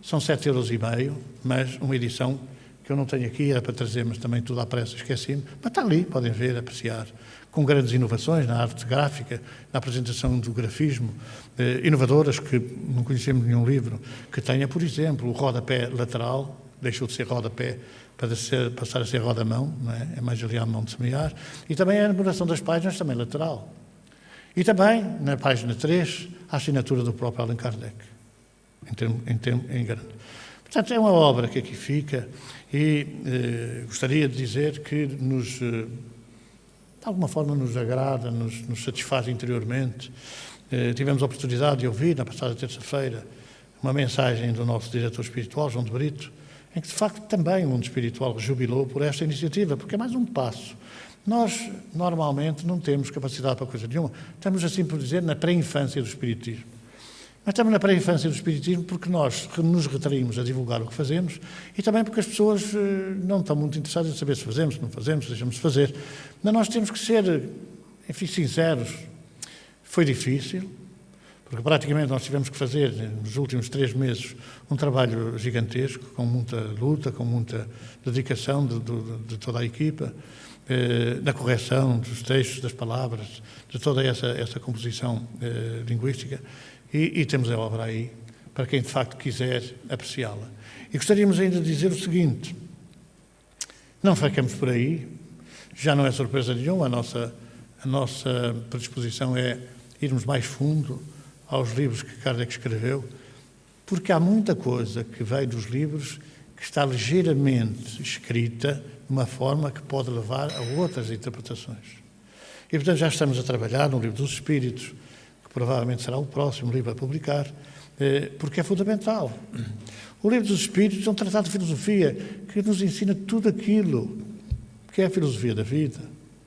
São 7,5 €, mas uma edição que eu não tenho aqui, era para trazer, mas também tudo à pressa esqueci-me. Mas está ali, podem ver, apreciar, com grandes inovações na arte gráfica, na apresentação do grafismo, inovadoras que não conhecemos nenhum livro que tenha, por exemplo, o rodapé lateral, deixou de ser rodapé para passar a ser rodamão, não é? É mais ali à mão de semear, e também a numeração das páginas, também lateral. E também, na página 3, a assinatura do próprio Allan Kardec, em grande. Portanto, é uma obra que aqui fica e gostaria de dizer que de alguma forma nos agrada, nos satisfaz interiormente. Tivemos a oportunidade de ouvir, na passada terça-feira, uma mensagem do nosso diretor espiritual, João de Brito, em que, de facto, também o mundo espiritual jubilou por esta iniciativa, porque é mais um passo. Nós, normalmente, não temos capacidade para coisa nenhuma. Estamos, assim por dizer, na pré-infância do espiritismo. Mas estamos na pré-infância do espiritismo porque nós nos retraímos a divulgar o que fazemos e também porque as pessoas não estão muito interessadas em saber se fazemos, se não fazemos, se deixamos de fazer. Mas nós temos que ser, enfim, sinceros. Foi difícil, porque praticamente nós tivemos que fazer, nos últimos 3 meses, um trabalho gigantesco, com muita luta, com muita dedicação de toda a equipa, na correção dos textos, das palavras, de toda essa composição linguística. E temos a obra aí, para quem de facto quiser apreciá-la. E gostaríamos ainda de dizer o seguinte: não ficamos por aí, já não é surpresa nenhuma, a nossa predisposição é irmos mais fundo aos livros que Kardec escreveu, porque há muita coisa que veio dos livros que está ligeiramente escrita de uma forma que pode levar a outras interpretações. E, portanto, já estamos a trabalhar no Livro dos Espíritos, provavelmente será o próximo livro a publicar, porque é fundamental. O Livro dos Espíritos é um tratado de filosofia que nos ensina tudo aquilo que é a filosofia da vida,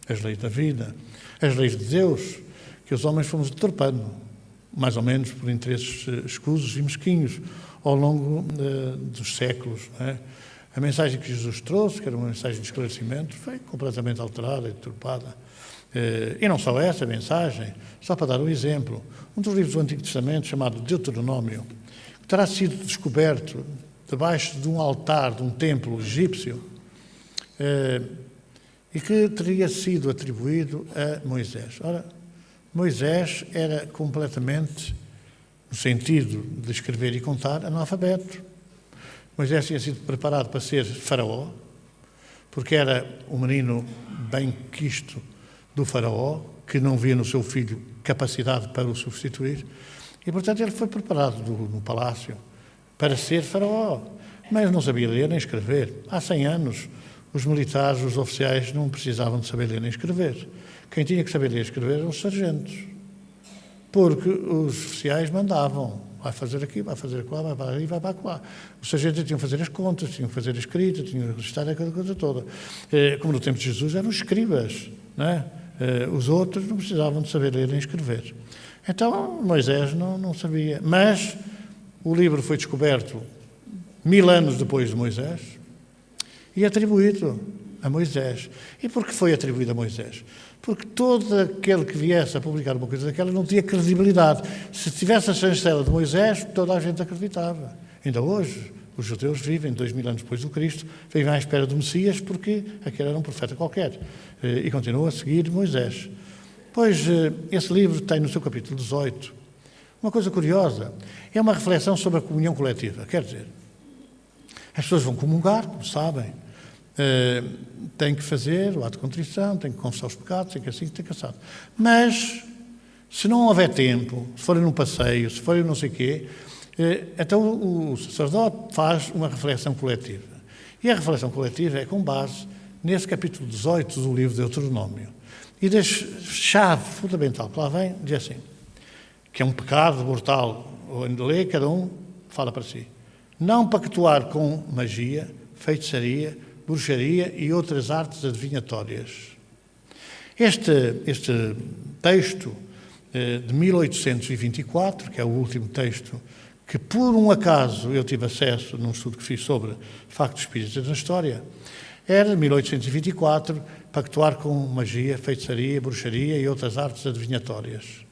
as leis da vida, as leis de Deus, que os homens fomos deturpando, mais ou menos por interesses escusos e mesquinhos, ao longo dos séculos. Não é? A mensagem que Jesus trouxe, que era uma mensagem de esclarecimento, foi completamente alterada e deturpada. E não só essa mensagem, só para dar um exemplo, um dos livros do Antigo Testamento, chamado Deuteronômio, que terá sido descoberto debaixo de um altar de um templo egípcio e que teria sido atribuído a Moisés. Ora, Moisés era completamente, no sentido de escrever e contar, analfabeto. Moisés tinha sido preparado para ser faraó, porque era um menino bem quisto do faraó, que não via no seu filho capacidade para o substituir, e, portanto, ele foi preparado no palácio para ser faraó, mas não sabia ler nem escrever. Há 100 anos, os militares, os oficiais, não precisavam de saber ler nem escrever. Quem tinha que saber ler e escrever eram os sargentos, porque os oficiais mandavam, vai fazer aqui, vai fazer acolá, vai para ali, vai para acolá. Os sargentos tinham que fazer as contas, tinham que fazer a escrita, tinham que registrar aquela coisa toda. Como no tempo de Jesus eram os escribas, não é? Os outros não precisavam de saber ler nem escrever. Então, Moisés não sabia. Mas o livro foi descoberto 1000 anos depois de Moisés e atribuído a Moisés. E por que foi atribuído a Moisés? Porque todo aquele que viesse a publicar uma coisa daquela não tinha credibilidade. Se tivesse a chancela de Moisés, toda a gente acreditava. Ainda hoje, os judeus vivem 2000 anos depois do Cristo, vivem à espera do Messias porque aquele era um profeta qualquer e continuam a seguir Moisés. Pois esse livro tem no seu capítulo 18 uma coisa curiosa, é uma reflexão sobre a comunhão coletiva. Quer dizer, as pessoas vão comungar, como sabem, tem que fazer o ato de contrição, tem que confessar os pecados, tem que assim, tem que assado. Mas, se não houver tempo, se forem num passeio, se forem não sei o quê, então o sacerdote faz uma reflexão coletiva. E a reflexão coletiva é com base nesse capítulo 18 do livro de Deuteronômio. E da chave fundamental que lá vem, diz assim, que é um pecado mortal, onde lê, cada um fala para si. Não pactuar com magia, feitiçaria, bruxaria e outras artes adivinhatórias. Este texto de 1824, que é o último texto que, por um acaso, eu tive acesso num estudo que fiz sobre factos espíritas na história, era de 1824, pactuar com magia, feitiçaria, bruxaria e outras artes adivinhatórias.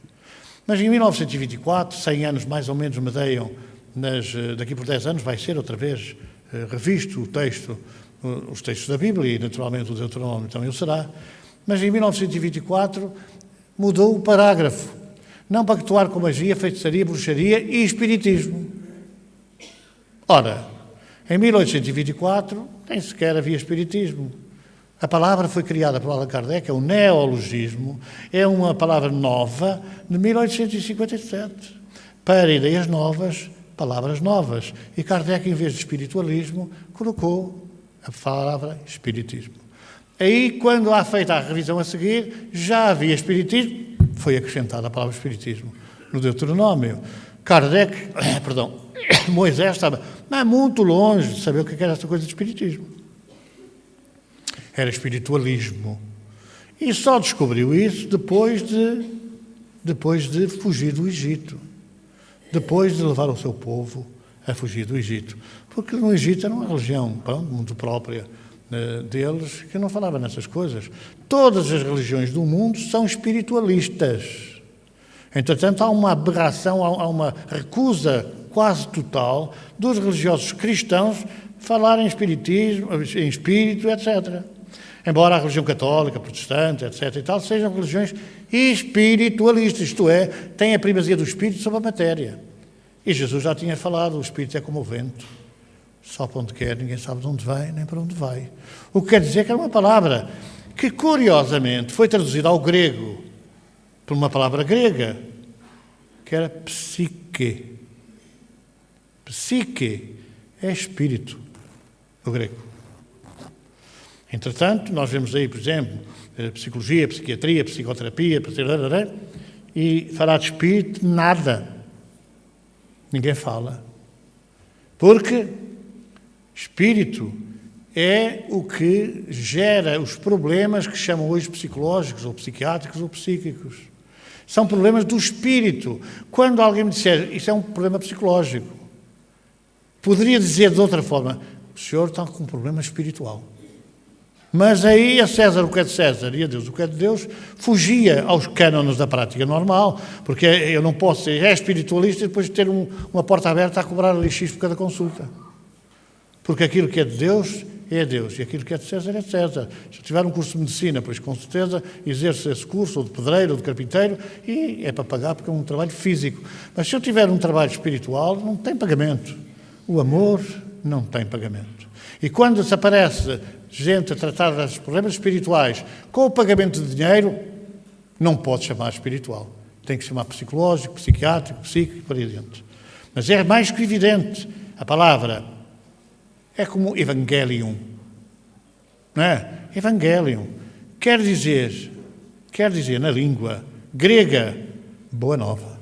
Mas em 1924, 100 anos mais ou menos me deiam, daqui por 10 anos vai ser outra vez revisto o texto, os textos da Bíblia e naturalmente o Deuteronômio também o será, mas em 1924 mudou o parágrafo. Não pactuar com magia, feitiçaria, bruxaria e espiritismo. Ora, em 1824 nem sequer havia espiritismo. A palavra foi criada por Allan Kardec, é o neologismo, é uma palavra nova de 1857. Para ideias novas, palavras novas. E Kardec, em vez de espiritualismo, colocou a palavra espiritismo. Aí, quando há feita a revisão a seguir, já havia espiritismo, foi acrescentada a palavra espiritismo no Deuteronômio. Moisés estava muito longe de saber o que era essa coisa de espiritismo. Era espiritualismo. E só descobriu isso depois de fugir do Egito. Depois de levar o seu povo a fugir do Egito. Porque no Egito era uma religião muito própria deles, que não falava nessas coisas. Todas as religiões do mundo são espiritualistas. Entretanto, há uma aberração, há uma recusa quase total dos religiosos cristãos falarem em espiritismo, em espírito, etc. Embora a religião católica, protestante, etc. e tal, sejam religiões espiritualistas, isto é, têm a primazia do espírito sobre a matéria. E Jesus já tinha falado, o espírito é como o vento. Só para onde quer, ninguém sabe de onde vem, nem para onde vai. O que quer dizer que era uma palavra que, curiosamente, foi traduzida ao grego por uma palavra grega, que era psique. Psique é espírito, no grego. Entretanto, nós vemos aí, por exemplo, psicologia, psiquiatria, psicoterapia, e falar de espírito, nada. Ninguém fala. Porque espírito é o que gera os problemas que chamam hoje psicológicos, ou psiquiátricos, ou psíquicos. São problemas do espírito. Quando alguém me disser, isso é um problema psicológico, poderia dizer de outra forma, o senhor está com um problema espiritual. Mas aí a César o que é de César e a Deus o que é de Deus fugia aos cânones da prática normal, porque eu não posso ser espiritualista e depois ter uma porta aberta a cobrar ali X por cada consulta. Porque aquilo que é de Deus é Deus e aquilo que é de César é de César. Se eu tiver um curso de medicina, pois com certeza exerço esse curso, ou de pedreiro, ou de carpinteiro, e é para pagar porque é um trabalho físico. Mas se eu tiver um trabalho espiritual, não tem pagamento. O amor não tem pagamento. E quando se aparece gente a tratar dos problemas espirituais com o pagamento de dinheiro, não pode chamar espiritual. Tem que chamar psicológico, psiquiátrico, psíquico, por aí adiante. Mas é mais que evidente. A palavra é como evangelium. Não é? Evangelium. Quer dizer na língua grega, boa nova.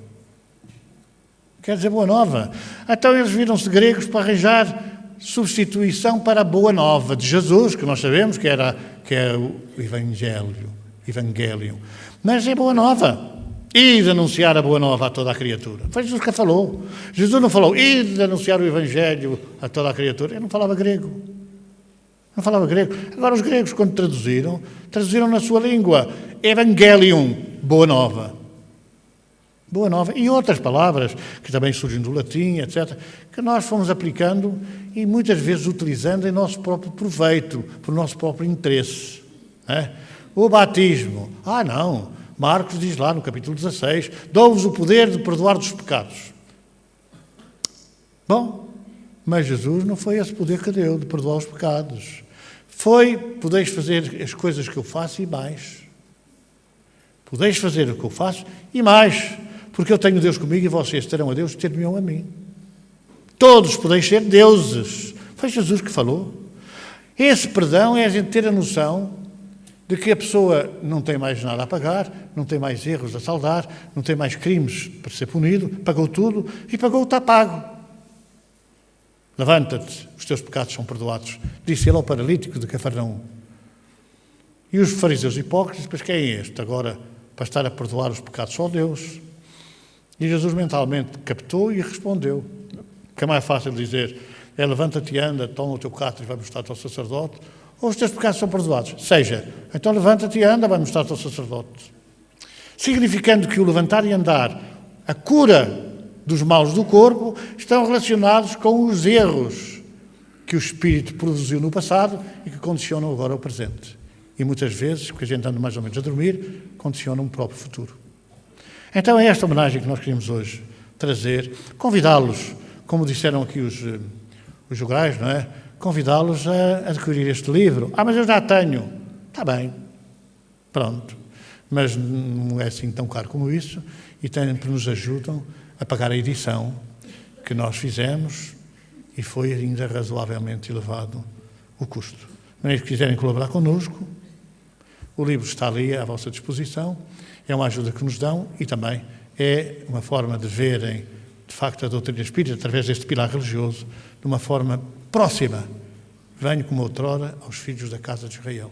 Quer dizer boa nova. Então eles viram-se gregos para arranjar substituição para a boa nova de Jesus, que nós sabemos que é o Evangelium. Mas é boa nova. E de anunciar a boa nova a toda a criatura. Foi Jesus que falou. Jesus não falou, e de anunciar o Evangelho a toda a criatura. Ele não falava grego. Não falava grego. Agora os gregos, quando traduziram na sua língua. Evangelium, boa nova. Boa nova. E outras palavras, que também surgem do latim, etc., que nós fomos aplicando e muitas vezes utilizando em nosso próprio proveito, por nosso próprio interesse. É? O batismo. Não. Marcos diz lá no capítulo 16, dou-vos o poder de perdoar dos pecados. Bom, mas Jesus não foi esse poder que deu de perdoar os pecados. foi: podeis fazer as coisas que eu faço e mais. Podeis fazer o que eu faço e mais, porque eu tenho Deus comigo e vocês terão a Deus e ter-me-ão a mim. Todos podeis ser deuses. Foi Jesus que falou. Esse perdão é a gente ter a noção de que a pessoa não tem mais nada a pagar, não tem mais erros a saldar, não tem mais crimes para ser punido, pagou tudo e pagou, está pago. Levanta-te, os teus pecados são perdoados, disse ele ao paralítico de Cafarnaum. E os fariseus hipócritas: mas quem é este agora para estar a perdoar os pecados? Só Deus. E Jesus mentalmente captou e respondeu. O que é mais fácil dizer é: levanta-te e anda, toma o teu cátaro e vai mostrar-te ao sacerdote, ou os teus pecados são perdoados? Seja, então levanta-te e anda, vai mostrar-te ao sacerdote. Significando que o levantar e andar, a cura dos males do corpo, estão relacionados com os erros que o espírito produziu no passado e que condicionam agora o presente. E muitas vezes, porque a gente anda mais ou menos a dormir, condicionam o próprio futuro. Então é esta homenagem que nós queremos hoje trazer, convidá-los, como disseram aqui os jograis, não é? Convidá-los a adquirir este livro. Mas eu já tenho. Está bem. Pronto. Mas não é assim tão caro como isso e sempre nos ajudam a pagar a edição que nós fizemos e foi ainda razoavelmente elevado o custo. Mas se quiserem colaborar connosco, o livro está ali à vossa disposição. É uma ajuda que nos dão e também é uma forma de verem, de facto, a doutrina espírita através deste pilar religioso de uma forma próxima. Venho como outrora aos filhos da casa de Israel.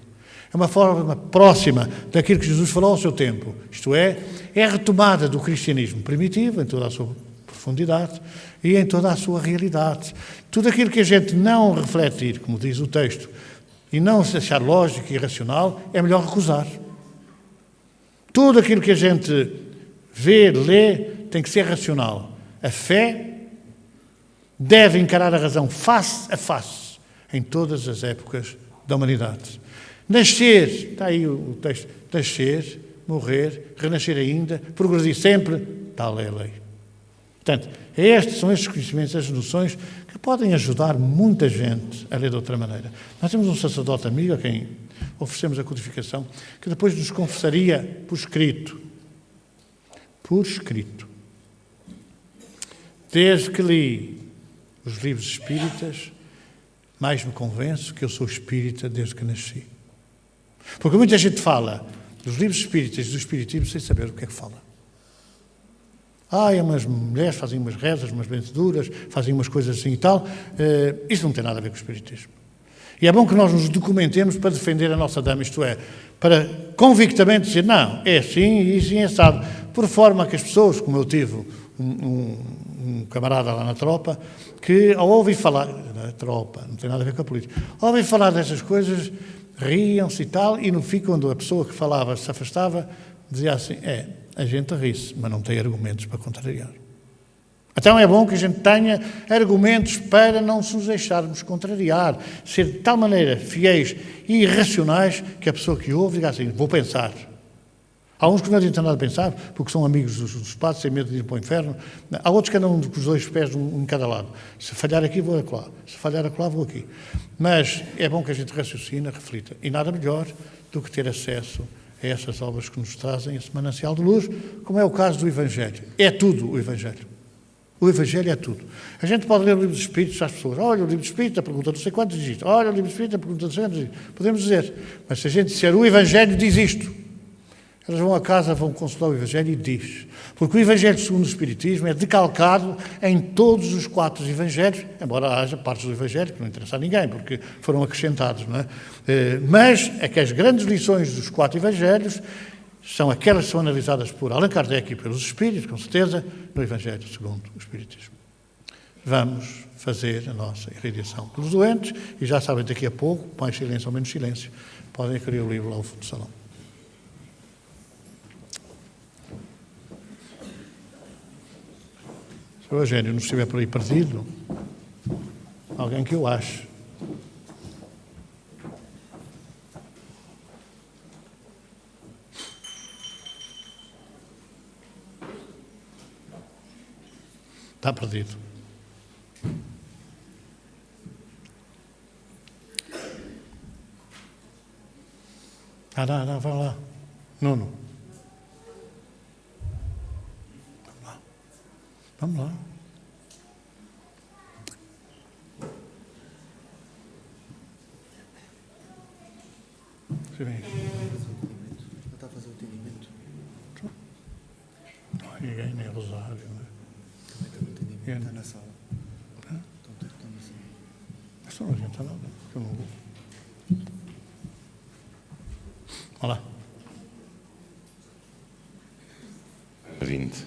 É uma forma próxima daquilo que Jesus falou ao seu tempo. Isto é a retomada do cristianismo primitivo, em toda a sua profundidade e em toda a sua realidade. Tudo aquilo que a gente não refletir, como diz o texto, e não se achar lógico e racional, é melhor recusar. Tudo aquilo que a gente vê, lê, tem que ser racional. A fé deve encarar a razão face a face em todas as épocas da humanidade. Nascer, está aí o texto, nascer, morrer, renascer ainda, progredir sempre, tal é a lei. Portanto, são estes conhecimentos, estas noções que podem ajudar muita gente a ler de outra maneira. Nós temos um sacerdote amigo a quem oferecemos a codificação, que depois nos confessaria por escrito. Por escrito. Desde que li os livros espíritas, mais me convenço que eu sou espírita desde que nasci. Porque muita gente fala dos livros espíritas e do espiritismo sem saber o que é que fala. Umas mulheres fazem umas rezas, umas benzeduras, fazem umas coisas assim e tal. Isso não tem nada a ver com o espiritismo. E é bom que nós nos documentemos para defender a nossa dama, isto é, para convictamente dizer: não, é assim e assim é assado. Por forma que as pessoas, como eu tive um camarada lá na tropa, que ao ouvir falar, na tropa, não tem nada a ver com a política, ao ouvir falar dessas coisas, riam-se e tal, e no fim, quando a pessoa que falava se afastava, dizia assim: a gente ri-se, mas não tem argumentos para contrariar. Então é bom que a gente tenha argumentos para não nos deixarmos contrariar, ser de tal maneira fiéis e racionais que a pessoa que ouve diga assim: vou pensar. Há uns que não adianta nada a pensar, porque são amigos dos padres, sem medo de ir para o inferno. Há outros que andam com os dois pés em cada lado. Se falhar aqui, vou acolá. Se falhar acolá, vou aqui. Mas é bom que a gente raciocine, reflita. E nada melhor do que ter acesso a essas obras que nos trazem esse manancial de luz, como é o caso do Evangelho. É tudo o Evangelho. O Evangelho é tudo. A gente pode ler o livro dos Espíritos às pessoas: olha, o livro dos Espíritos, a pergunta não sei quantos diz isto. Olha, o livro dos Espíritos, a pergunta não sei quantos diz isto. Podemos dizer. Mas se a gente disser: o Evangelho diz isto, elas vão a casa, vão consultar o Evangelho e diz. Porque o Evangelho segundo o Espiritismo é decalcado em todos os 4 Evangelhos, embora haja partes do Evangelho que não interessa a ninguém, porque foram acrescentados, não é? Mas é que as grandes lições dos 4 Evangelhos são aquelas que são analisadas por Allan Kardec e pelos Espíritos, com certeza, no Evangelho segundo o Espiritismo. Vamos fazer a nossa irradiação pelos doentes e já sabem, daqui a pouco, mais silêncio ou menos silêncio, podem adquirir o livro lá ao fundo do salão. Se o Eugênio não estiver por aí perdido, alguém que eu ache. Está perdido. Não, vai lá. Nuno. Vamos lá. Você vem aqui. Está a fazer o atendimento. Ninguém nem Rosário, né? Também está no atendimento, está na sala. Estão na sala. Isso não adianta nada, porque eu não vou. Olha lá. 20.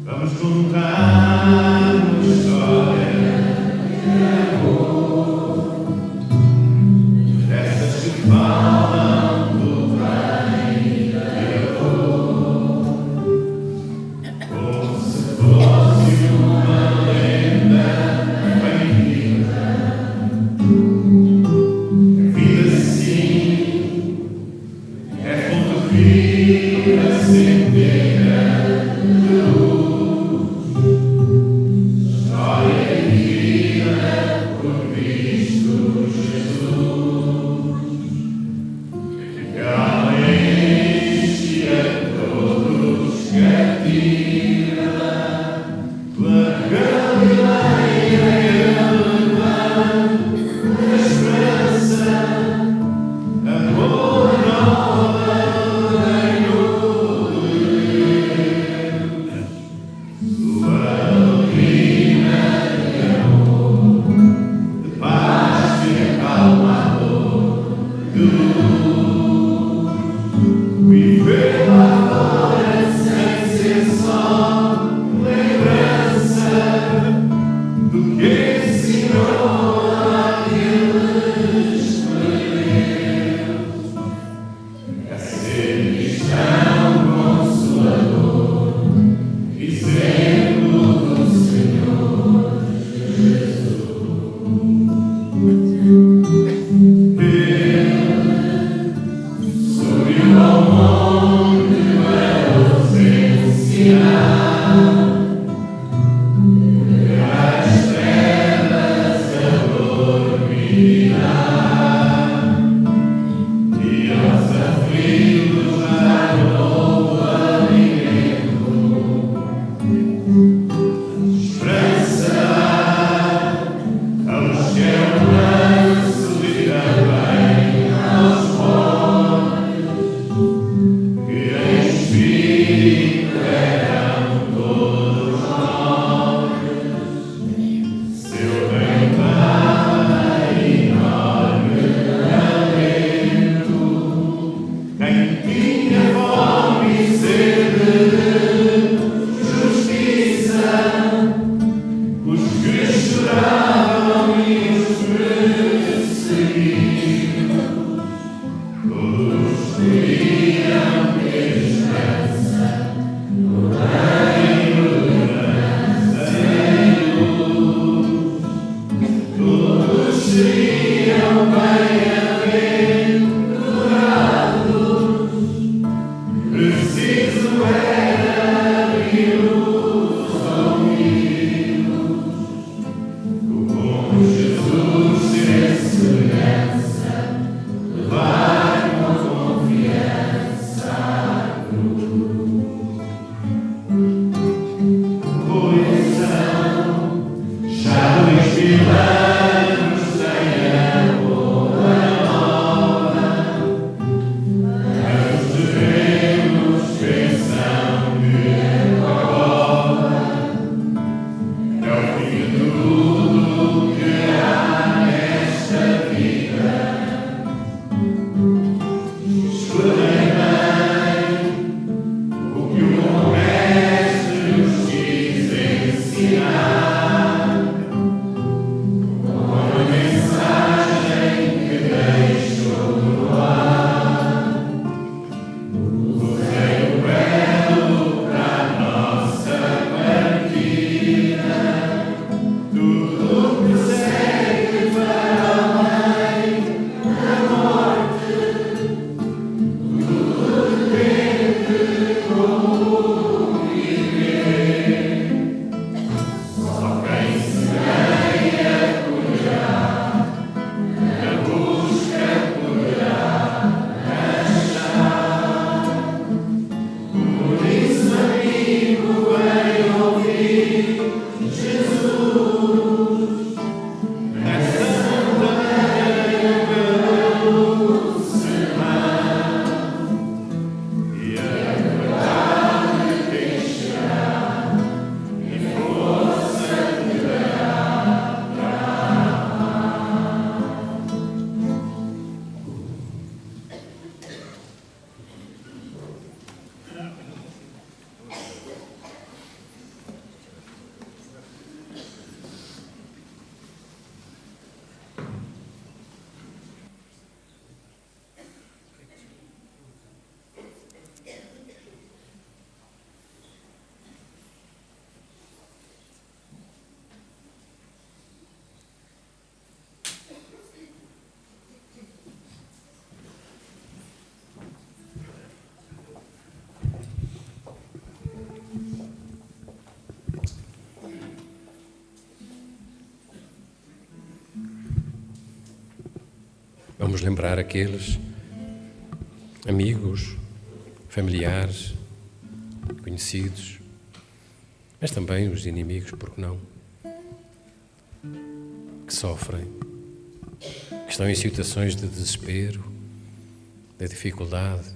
Vamos contar uma história de amor, dessas que falam do bem e amor, como se fosse uma lenda bem viva. A vida sim é fonte de vida sem ter Vamos lembrar aqueles amigos, familiares, conhecidos, mas também os inimigos, porque não? Que sofrem, que estão em situações de desespero, de dificuldade,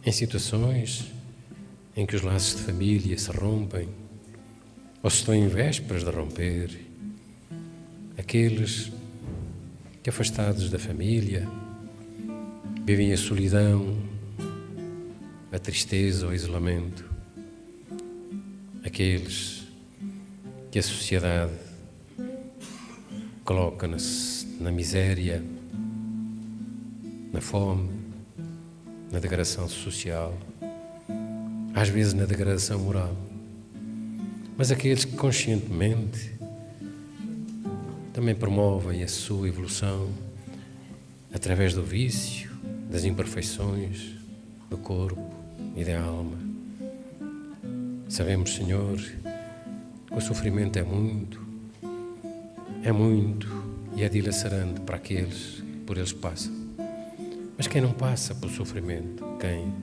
em situações em que os laços de família se rompem ou se estão em vésperas de romper. Aqueles que, afastados da família, vivem a solidão, a tristeza, o isolamento. Aqueles que a sociedade coloca na miséria, na fome, na degradação social, às vezes na degradação moral. Mas aqueles que conscientemente também promovem a sua evolução através do vício, das imperfeições do corpo e da alma. Sabemos, Senhor, que o sofrimento é muito e é dilacerante para aqueles que por eles passam. Mas quem não passa pelo sofrimento? Quem?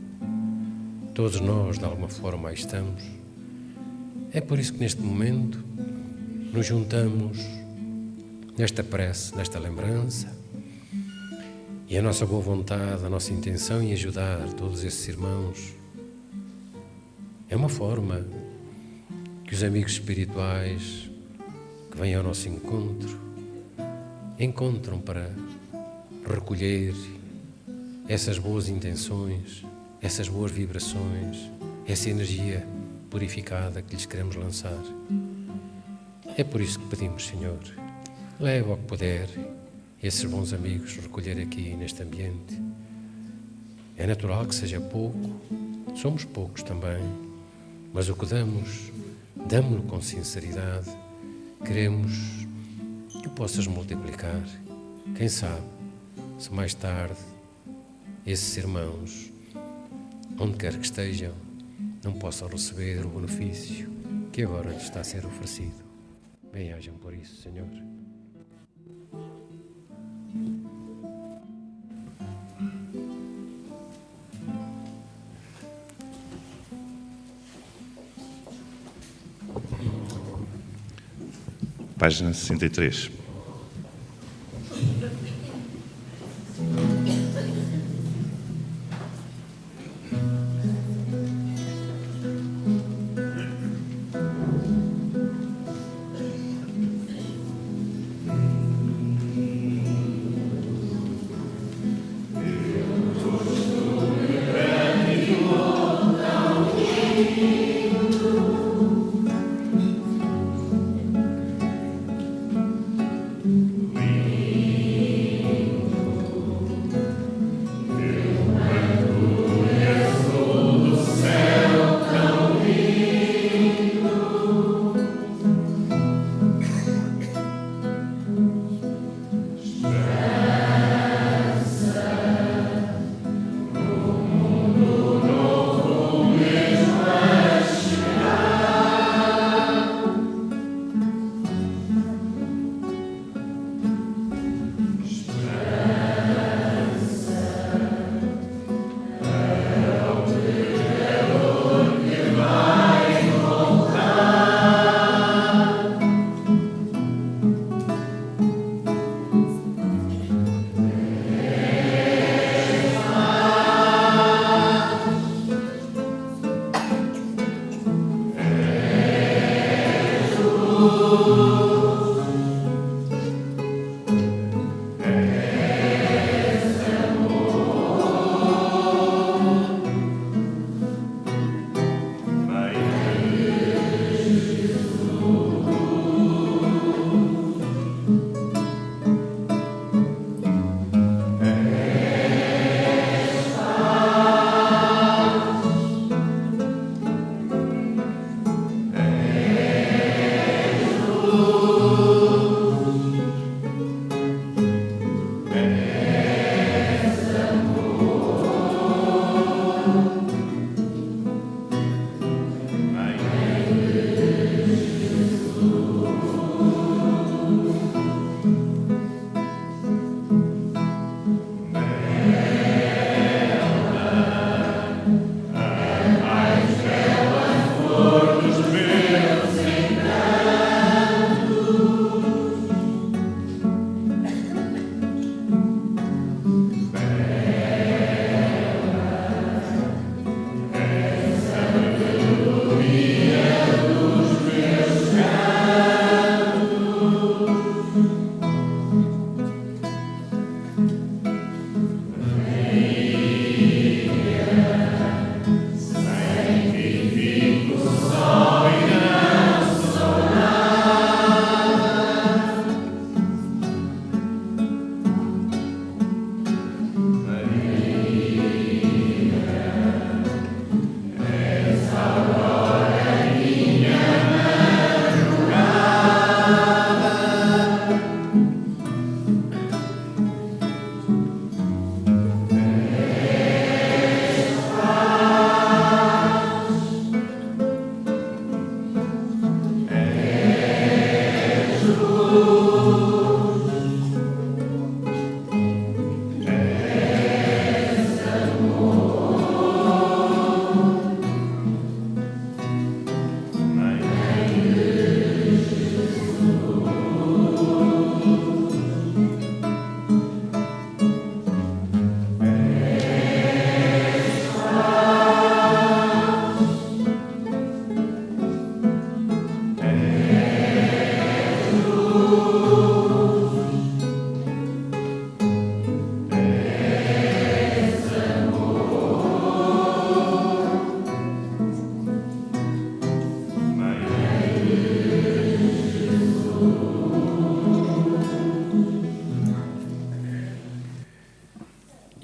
Todos nós, de alguma forma, aí estamos. É por isso que neste momento nos juntamos nesta prece, nesta lembrança, e a nossa boa vontade, a nossa intenção em ajudar todos esses irmãos é uma forma que os amigos espirituais que vêm ao nosso encontram para recolher essas boas intenções, essas boas vibrações, essa energia purificada que lhes queremos lançar. É por isso que pedimos, Senhor, leva ao que puder esses bons amigos recolher aqui neste ambiente. É natural que seja pouco, somos poucos também, mas o que damos-lo com sinceridade. Queremos que o possas multiplicar. Quem sabe, se mais tarde esses irmãos, onde quer que estejam, não possam receber o benefício que agora lhes está a ser oferecido. Bem-ajam por isso, Senhor. Página 63.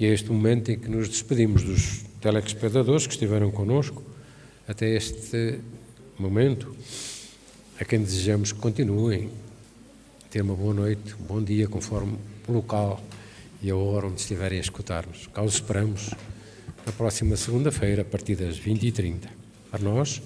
E é este momento em que nos despedimos dos telespectadores que estiveram connosco até este momento, a quem desejamos que continuem a ter uma boa noite, um bom dia, conforme o local e a hora onde estiverem a escutar-nos. Cá os esperamos na próxima segunda-feira, a partir das 20h30. Para nós,